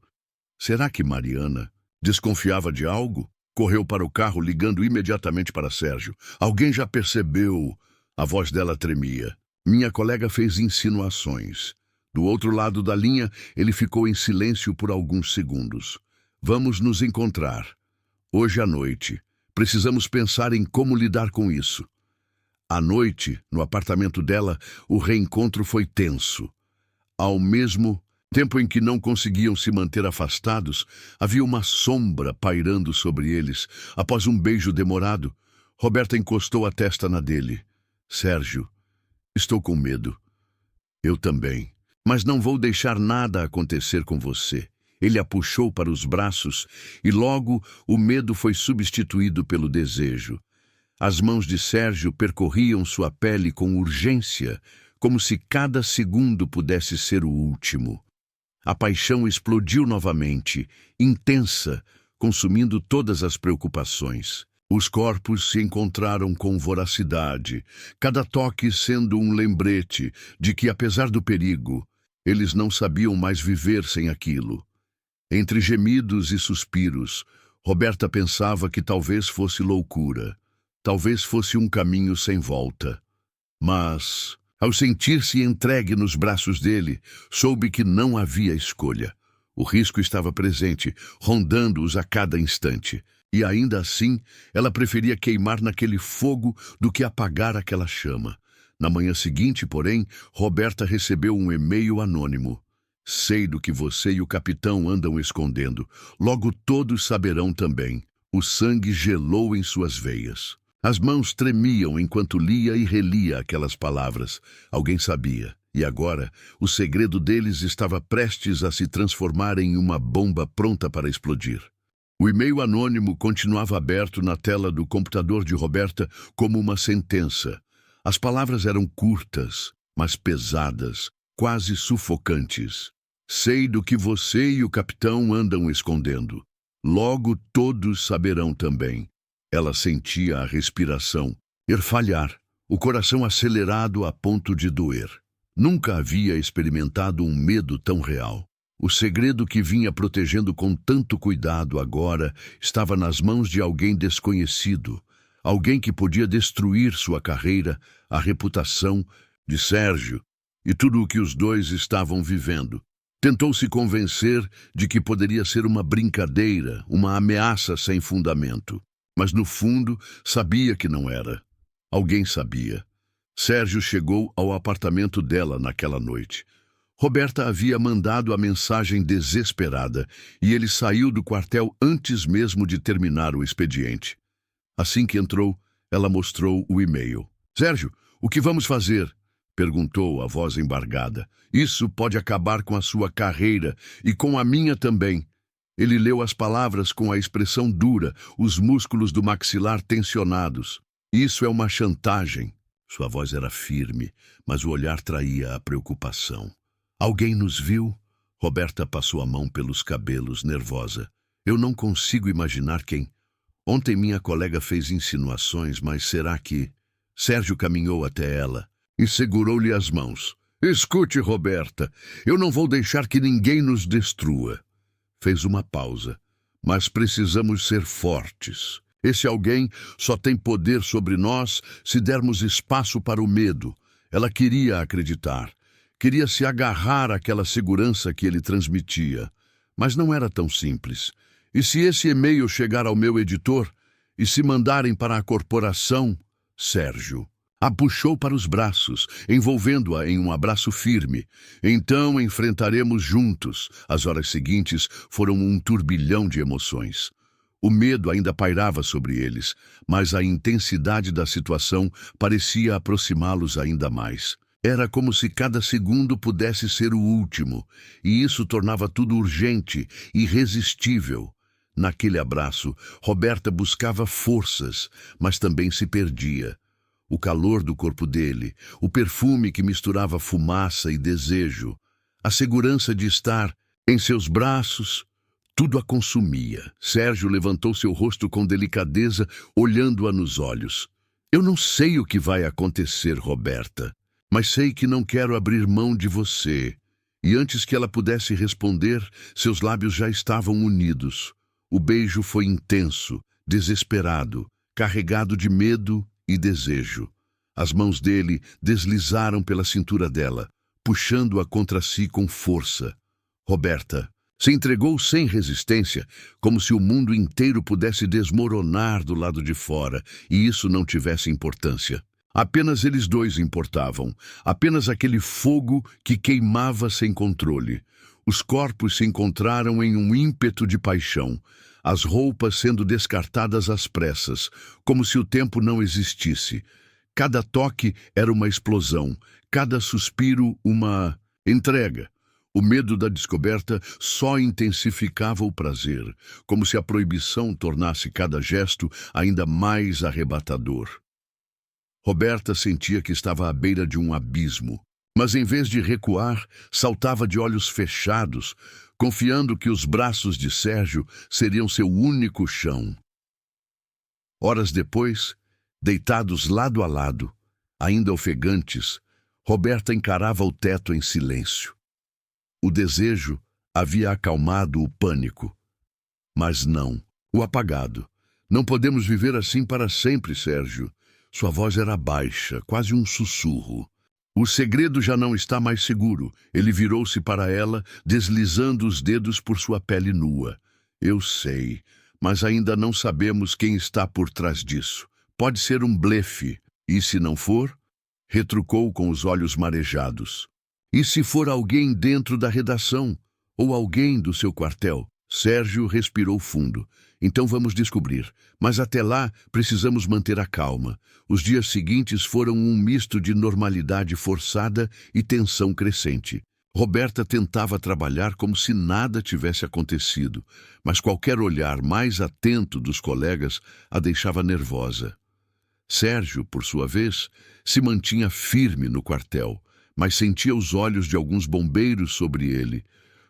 Speaker 1: Será que Mariana desconfiava de algo? Correu para o carro, ligando imediatamente para Sérgio. Alguém já percebeu? A voz dela tremia. Minha colega fez insinuações. Do outro lado da linha, ele ficou em silêncio por alguns segundos. Vamos nos encontrar. Hoje à noite. Precisamos pensar em como lidar com isso. À noite, no apartamento dela, o reencontro foi tenso. Ao mesmo tempo em que não conseguiam se manter afastados, havia uma sombra pairando sobre eles. Após um beijo demorado, Roberta encostou a testa na dele. Sérgio, estou com medo. Eu também. Mas não vou deixar nada acontecer com você. Ele a puxou para os braços e logo o medo foi substituído pelo desejo. As mãos de Sérgio percorriam sua pele com urgência, como se cada segundo pudesse ser o último. A paixão explodiu novamente, intensa, consumindo todas as preocupações. Os corpos se encontraram com voracidade, cada toque sendo um lembrete de que, apesar do perigo, eles não sabiam mais viver sem aquilo. Entre gemidos e suspiros, Roberta pensava que talvez fosse loucura, talvez fosse um caminho sem volta. Mas, ao sentir-se entregue nos braços dele, soube que não havia escolha. O risco estava presente, rondando-os a cada instante. E ainda assim, ela preferia queimar naquele fogo do que apagar aquela chama. Na manhã seguinte, porém, Roberta recebeu um e-mail anônimo. Sei do que você e o capitão andam escondendo. Logo todos saberão também. O sangue gelou em suas veias. As mãos tremiam enquanto lia e relia aquelas palavras. Alguém sabia. E agora, o segredo deles estava prestes a se transformar em uma bomba pronta para explodir. O e-mail anônimo continuava aberto na tela do computador de Roberta como uma sentença. As palavras eram curtas, mas pesadas, quase sufocantes. Sei do que você e o capitão andam escondendo. Logo todos saberão também. Ela sentia a respiração falhar, o coração acelerado a ponto de doer. Nunca havia experimentado um medo tão real. O segredo que vinha protegendo com tanto cuidado agora estava nas mãos de alguém desconhecido, alguém que podia destruir sua carreira, a reputação de Sérgio e tudo o que os dois estavam vivendo. Tentou se convencer de que poderia ser uma brincadeira, uma ameaça sem fundamento. Mas no fundo sabia que não era. Alguém sabia. Sérgio chegou ao apartamento dela naquela noite. Roberta havia mandado a mensagem desesperada e ele saiu do quartel antes mesmo de terminar o expediente. Assim que entrou, ela mostrou o e-mail. Sérgio, o que vamos fazer? Perguntou a voz embargada. Isso pode acabar com a sua carreira e com a minha também. Ele leu as palavras com a expressão dura, os músculos do maxilar tensionados. Isso é uma chantagem. Sua voz era firme, mas o olhar traía a preocupação. Alguém nos viu? Roberta passou a mão pelos cabelos, nervosa. Eu não consigo imaginar quem. Ontem minha colega fez insinuações, mas será que... Sérgio caminhou até ela e segurou-lhe as mãos. Escute, Roberta, eu não vou deixar que ninguém nos destrua. Fez uma pausa. Mas precisamos ser fortes. Esse alguém só tem poder sobre nós se dermos espaço para o medo. Ela queria acreditar. Queria se agarrar àquela segurança que ele transmitia. Mas não era tão simples. E se esse e-mail chegar ao meu editor e se mandarem para a corporação... Sérgio a puxou para os braços, envolvendo-a em um abraço firme. Então enfrentaremos juntos. As horas seguintes foram um turbilhão de emoções. O medo ainda pairava sobre eles, mas a intensidade da situação parecia aproximá-los ainda mais. Era como se cada segundo pudesse ser o último, e isso tornava tudo urgente, irresistível. Naquele abraço, Roberta buscava forças, mas também se perdia. O calor do corpo dele, o perfume que misturava fumaça e desejo, a segurança de estar em seus braços, tudo a consumia. Sérgio levantou seu rosto com delicadeza, olhando-a nos olhos. Eu não sei o que vai acontecer, Roberta, mas sei que não quero abrir mão de você. E antes que ela pudesse responder, seus lábios já estavam unidos. O beijo foi intenso, desesperado, carregado de medo e desejo. As mãos dele deslizaram pela cintura dela, puxando-a contra si com força. Roberta se entregou sem resistência, como se o mundo inteiro pudesse desmoronar do lado de fora, e isso não tivesse importância. Apenas eles dois importavam, apenas aquele fogo que queimava sem controle. Os corpos se encontraram em um ímpeto de paixão, as roupas sendo descartadas às pressas, como se o tempo não existisse. Cada toque era uma explosão, cada suspiro uma entrega. O medo da descoberta só intensificava o prazer, como se a proibição tornasse cada gesto ainda mais arrebatador. Roberta sentia que estava à beira de um abismo, mas em vez de recuar, saltava de olhos fechados, confiando que os braços de Sérgio seriam seu único chão. Horas depois, deitados lado a lado, ainda ofegantes, Roberta encarava o teto em silêncio. O desejo havia acalmado o pânico, mas não o apagado. Não podemos viver assim para sempre, Sérgio. Sua voz era baixa, quase um sussurro. O segredo já não está mais seguro. Ele virou-se para ela, deslizando os dedos por sua pele nua. Eu sei, mas ainda não sabemos quem está por trás disso. Pode ser um blefe. E se não for? Retrucou com os olhos marejados. E se for alguém dentro da redação? Ou alguém do seu quartel? Sérgio respirou fundo. Então vamos descobrir. Mas até lá, precisamos manter a calma. Os dias seguintes foram um misto de normalidade forçada e tensão crescente. Roberta tentava trabalhar como se nada tivesse acontecido, mas qualquer olhar mais atento dos colegas a deixava nervosa. Sérgio, por sua vez, se mantinha firme no quartel, mas sentia os olhos de alguns bombeiros sobre ele,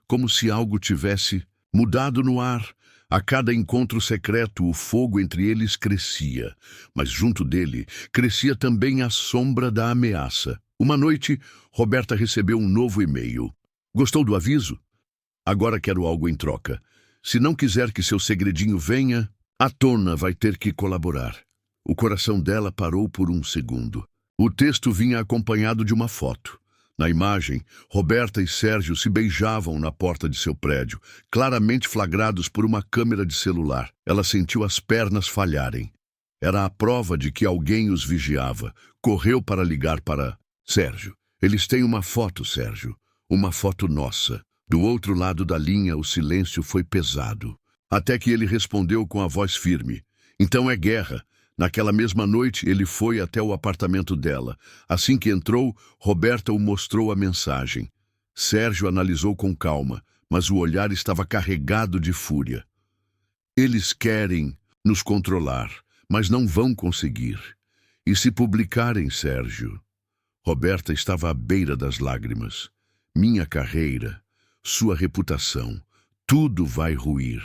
Speaker 1: como se algo tivesse mudado no ar. A cada encontro secreto, o fogo entre eles crescia, mas junto dele crescia também a sombra da ameaça. Uma noite, Roberta recebeu um novo e-mail. Gostou do aviso? Agora quero algo em troca. Se não quiser que seu segredinho venha, a Tona vai ter que colaborar. O coração dela parou por um segundo. O texto vinha acompanhado de uma foto. Na imagem, Roberta e Sérgio se beijavam na porta de seu prédio, claramente flagrados por uma câmera de celular. Ela sentiu as pernas falharem. Era a prova de que alguém os vigiava. Correu para ligar para Sérgio. Eles têm uma foto, Sérgio. Uma foto nossa. Do outro lado da linha, o silêncio foi pesado. Até que ele respondeu com a voz firme. Então é guerra. Naquela mesma noite, ele foi até o apartamento dela. Assim que entrou, Roberta o mostrou a mensagem. Sérgio analisou com calma, mas o olhar estava carregado de fúria. Eles querem nos controlar, mas não vão conseguir. E se publicarem, Sérgio? Roberta estava à beira das lágrimas. Minha carreira, sua reputação, tudo vai ruir.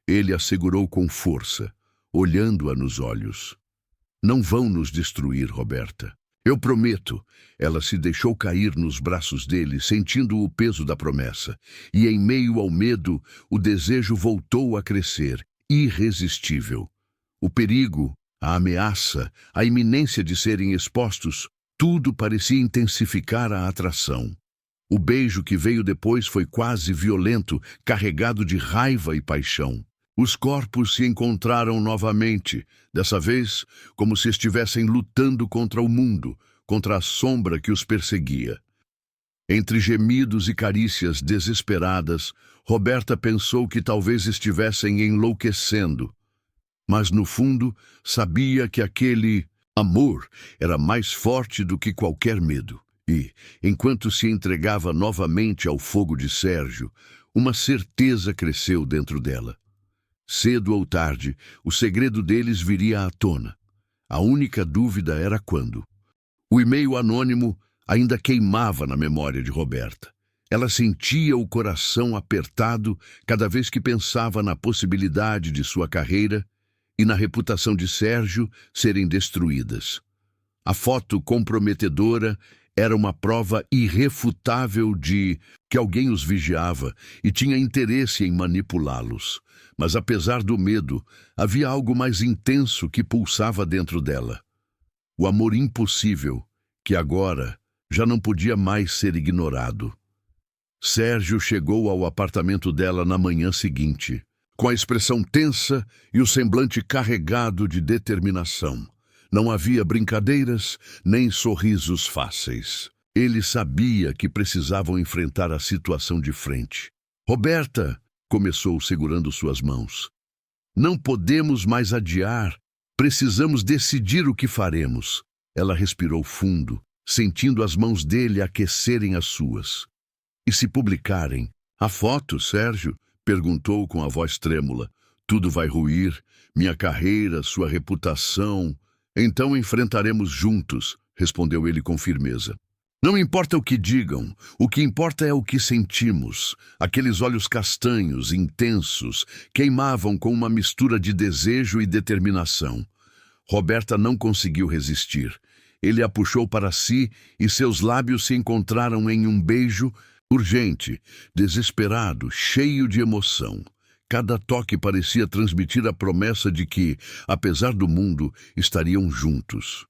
Speaker 1: Ele assegurou com força. olhando-a nos olhos. Não vão nos destruir, Roberta. Eu prometo. Ela se deixou cair nos braços dele, sentindo o peso da promessa. E em meio ao medo, o desejo voltou a crescer, irresistível. O perigo, a ameaça, a iminência de serem expostos, tudo parecia intensificar a atração. O beijo que veio depois foi quase violento, carregado de raiva e paixão. Os corpos se encontraram novamente, dessa vez como se estivessem lutando contra o mundo, contra a sombra que os perseguia. Entre gemidos e carícias desesperadas, Roberta pensou que talvez estivessem enlouquecendo. Mas, no fundo, sabia que aquele amor era mais forte do que qualquer medo. E, enquanto se entregava novamente ao fogo de Sérgio, uma certeza cresceu dentro dela. Cedo ou tarde, o segredo deles viria à tona. A única dúvida era quando. O e-mail anônimo ainda queimava na memória de Roberta. Ela sentia o coração apertado cada vez que pensava na possibilidade de sua carreira e na reputação de Sérgio serem destruídas. A foto comprometedora era uma prova irrefutável de que alguém os vigiava e tinha interesse em manipulá-los. Mas, apesar do medo, havia algo mais intenso que pulsava dentro dela. O amor impossível, que agora já não podia mais ser ignorado. Sérgio chegou ao apartamento dela na manhã seguinte, com a expressão tensa e o semblante carregado de determinação. Não havia brincadeiras nem sorrisos fáceis. Ele sabia que precisavam enfrentar a situação de frente. Roberta, começou segurando suas mãos. Não podemos mais adiar. Precisamos decidir o que faremos. Ela respirou fundo, sentindo as mãos dele aquecerem as suas. E se publicarem? A foto, Sérgio? Perguntou com a voz trêmula. Tudo vai ruir, minha carreira, sua reputação. Então enfrentaremos juntos, respondeu ele com firmeza. Não importa o que digam, o que importa é o que sentimos. Aqueles olhos castanhos, intensos, queimavam com uma mistura de desejo e determinação. Roberta não conseguiu resistir. Ele a puxou para si e seus lábios se encontraram em um beijo urgente, desesperado, cheio de emoção. Cada toque parecia transmitir a promessa de que, apesar do mundo, estariam juntos.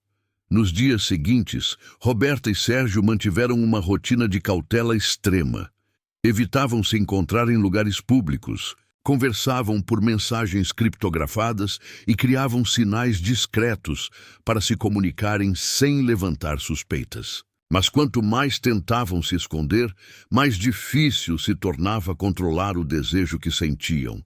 Speaker 1: Nos dias seguintes, Roberta e Sérgio mantiveram uma rotina de cautela extrema. Evitavam se encontrar em lugares públicos, conversavam por mensagens criptografadas e criavam sinais discretos para se comunicarem sem levantar suspeitas. Mas quanto mais tentavam se esconder, mais difícil se tornava controlar o desejo que sentiam.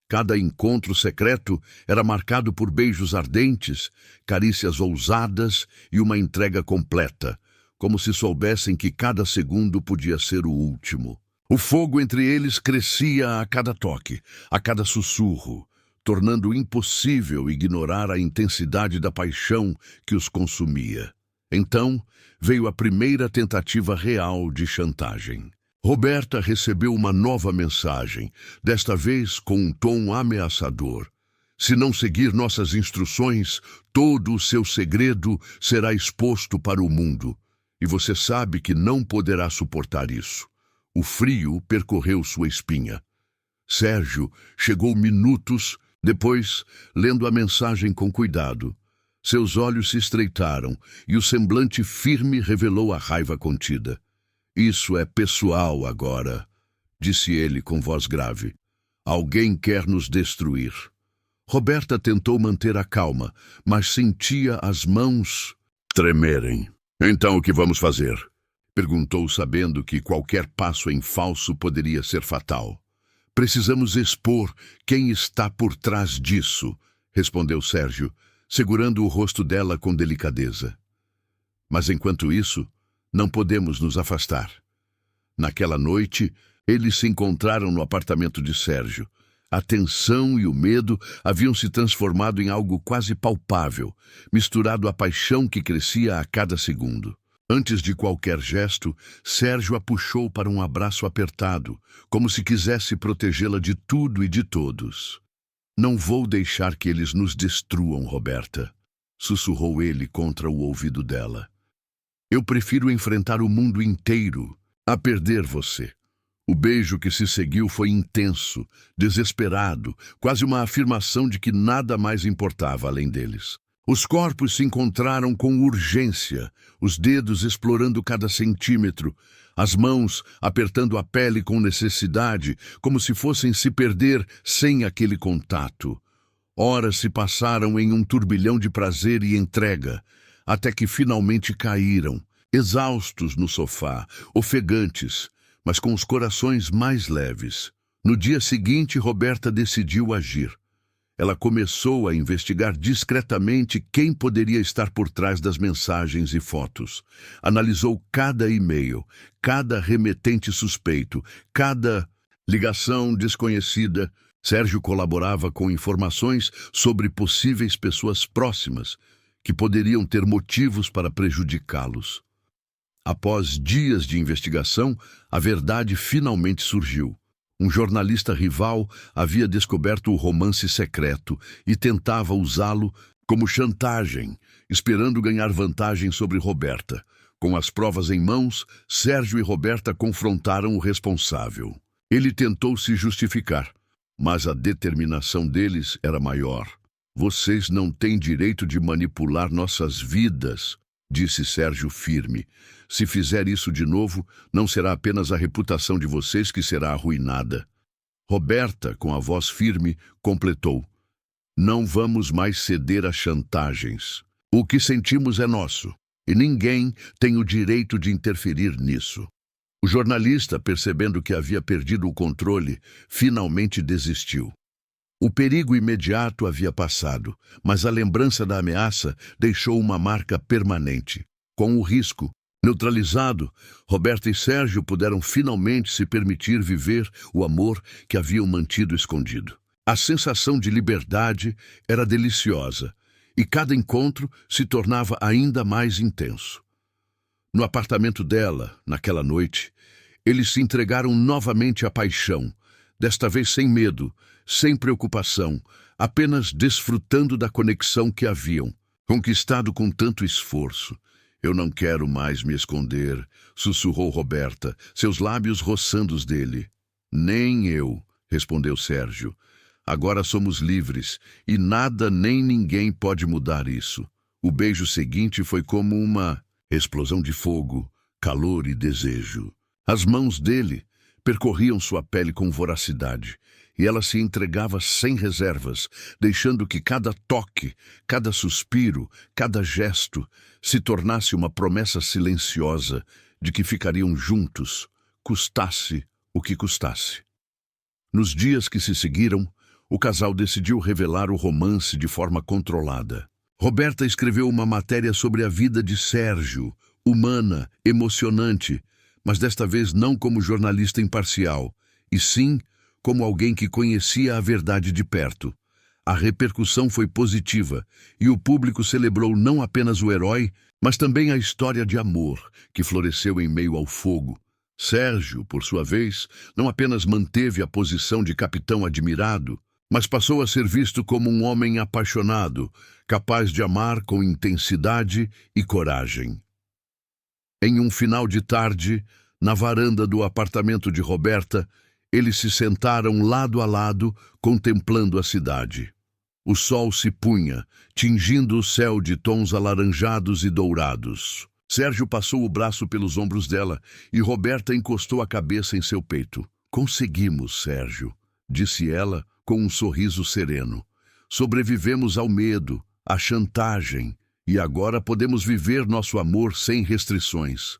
Speaker 1: Cada encontro secreto era marcado por beijos ardentes, carícias ousadas e uma entrega completa, como se soubessem que cada segundo podia ser o último. O fogo entre eles crescia a cada toque, a cada sussurro, tornando impossível ignorar a intensidade da paixão que os consumia. Então veio a primeira tentativa real de chantagem. Roberta recebeu uma nova mensagem, desta vez com um tom ameaçador. Se não seguir nossas instruções, todo o seu segredo será exposto para o mundo. E você sabe que não poderá suportar isso. O frio percorreu sua espinha. Sérgio chegou minutos depois, lendo a mensagem com cuidado. Seus olhos se estreitaram e o semblante firme revelou a raiva contida. Isso é pessoal agora, disse ele com voz grave. Alguém quer nos destruir. Roberta tentou manter a calma, mas sentia as mãos tremerem. Então o que vamos fazer? Perguntou, sabendo que qualquer passo em falso poderia ser fatal. Precisamos expor quem está por trás disso, respondeu Sérgio, segurando o rosto dela com delicadeza. Mas enquanto isso, não podemos nos afastar. Naquela noite, eles se encontraram no apartamento de Sérgio. A tensão e o medo haviam se transformado em algo quase palpável, misturado à paixão que crescia a cada segundo. Antes de qualquer gesto, Sérgio a puxou para um abraço apertado, como se quisesse protegê-la de tudo e de todos. Não vou deixar que eles nos destruam, Roberta, sussurrou ele contra o ouvido dela. Eu prefiro enfrentar o mundo inteiro a perder você. O beijo que se seguiu foi intenso, desesperado, quase uma afirmação de que nada mais importava além deles. Os corpos se encontraram com urgência, os dedos explorando cada centímetro, as mãos apertando a pele com necessidade, como se fossem se perder sem aquele contato. Horas se passaram em um turbilhão de prazer e entrega, até que finalmente caíram, exaustos no sofá, ofegantes, mas com os corações mais leves. No dia seguinte, Roberta decidiu agir. Ela começou a investigar discretamente quem poderia estar por trás das mensagens e fotos. Analisou cada e-mail, cada remetente suspeito, cada ligação desconhecida. Sérgio colaborava com informações sobre possíveis pessoas próximas que poderiam ter motivos para prejudicá-los. Após dias de investigação, a verdade finalmente surgiu. Um jornalista rival havia descoberto o romance secreto e tentava usá-lo como chantagem, esperando ganhar vantagem sobre Roberta. Com as provas em mãos, Sérgio e Roberta confrontaram o responsável. Ele tentou se justificar, mas a determinação deles era maior. Vocês não têm direito de manipular nossas vidas, disse Sérgio firme. Se fizer isso de novo, não será apenas a reputação de vocês que será arruinada. Roberta, com a voz firme, completou. Não vamos mais ceder a chantagens. O que sentimos é nosso, e ninguém tem o direito de interferir nisso. O jornalista, percebendo que havia perdido o controle, finalmente desistiu. O perigo imediato havia passado, mas a lembrança da ameaça deixou uma marca permanente. Com o risco neutralizado, Roberta e Sérgio puderam finalmente se permitir viver o amor que haviam mantido escondido. A sensação de liberdade era deliciosa, e cada encontro se tornava ainda mais intenso. No apartamento dela, naquela noite, eles se entregaram novamente à paixão, desta vez sem medo, sem preocupação, apenas desfrutando da conexão que haviam conquistado com tanto esforço. Eu não quero mais me esconder, sussurrou Roberta, seus lábios roçando os dele. Nem eu, respondeu Sérgio. Agora somos livres, e nada nem ninguém pode mudar isso. O beijo seguinte foi como uma explosão de fogo, calor e desejo. As mãos dele percorriam sua pele com voracidade, e ela se entregava sem reservas, deixando que cada toque, cada suspiro, cada gesto se tornasse uma promessa silenciosa de que ficariam juntos, custasse o que custasse. Nos dias que se seguiram, o casal decidiu revelar o romance de forma controlada. Roberta escreveu uma matéria sobre a vida de Sérgio, humana, emocionante, mas desta vez não como jornalista imparcial, e sim como alguém que conhecia a verdade de perto. A repercussão foi positiva, e o público celebrou não apenas o herói, mas também a história de amor que floresceu em meio ao fogo. Sérgio, por sua vez, não apenas manteve a posição de capitão admirado, mas passou a ser visto como um homem apaixonado, capaz de amar com intensidade e coragem. Em um final de tarde, na varanda do apartamento de Roberta, eles se sentaram lado a lado, contemplando a cidade. O sol se punha, tingindo o céu de tons alaranjados e dourados. Sérgio passou o braço pelos ombros dela e Roberta encostou a cabeça em seu peito. Conseguimos, Sérgio, disse ela com um sorriso sereno. Sobrevivemos ao medo, à chantagem, e agora podemos viver nosso amor sem restrições.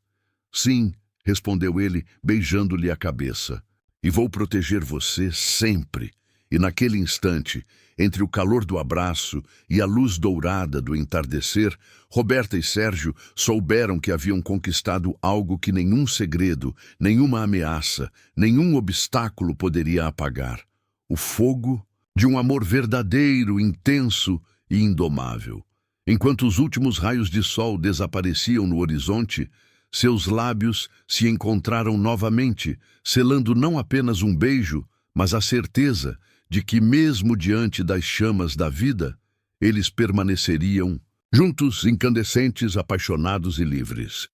Speaker 1: Sim, respondeu ele, beijando-lhe a cabeça. E vou proteger você sempre. E naquele instante, entre o calor do abraço e a luz dourada do entardecer, Roberta e Sérgio souberam que haviam conquistado algo que nenhum segredo, nenhuma ameaça, nenhum obstáculo poderia apagar. O fogo de um amor verdadeiro, intenso e indomável. Enquanto os últimos raios de sol desapareciam no horizonte, seus lábios se encontraram novamente, selando não apenas um beijo, mas a certeza de que, mesmo diante das chamas da vida, eles permaneceriam juntos, incandescentes, apaixonados e livres.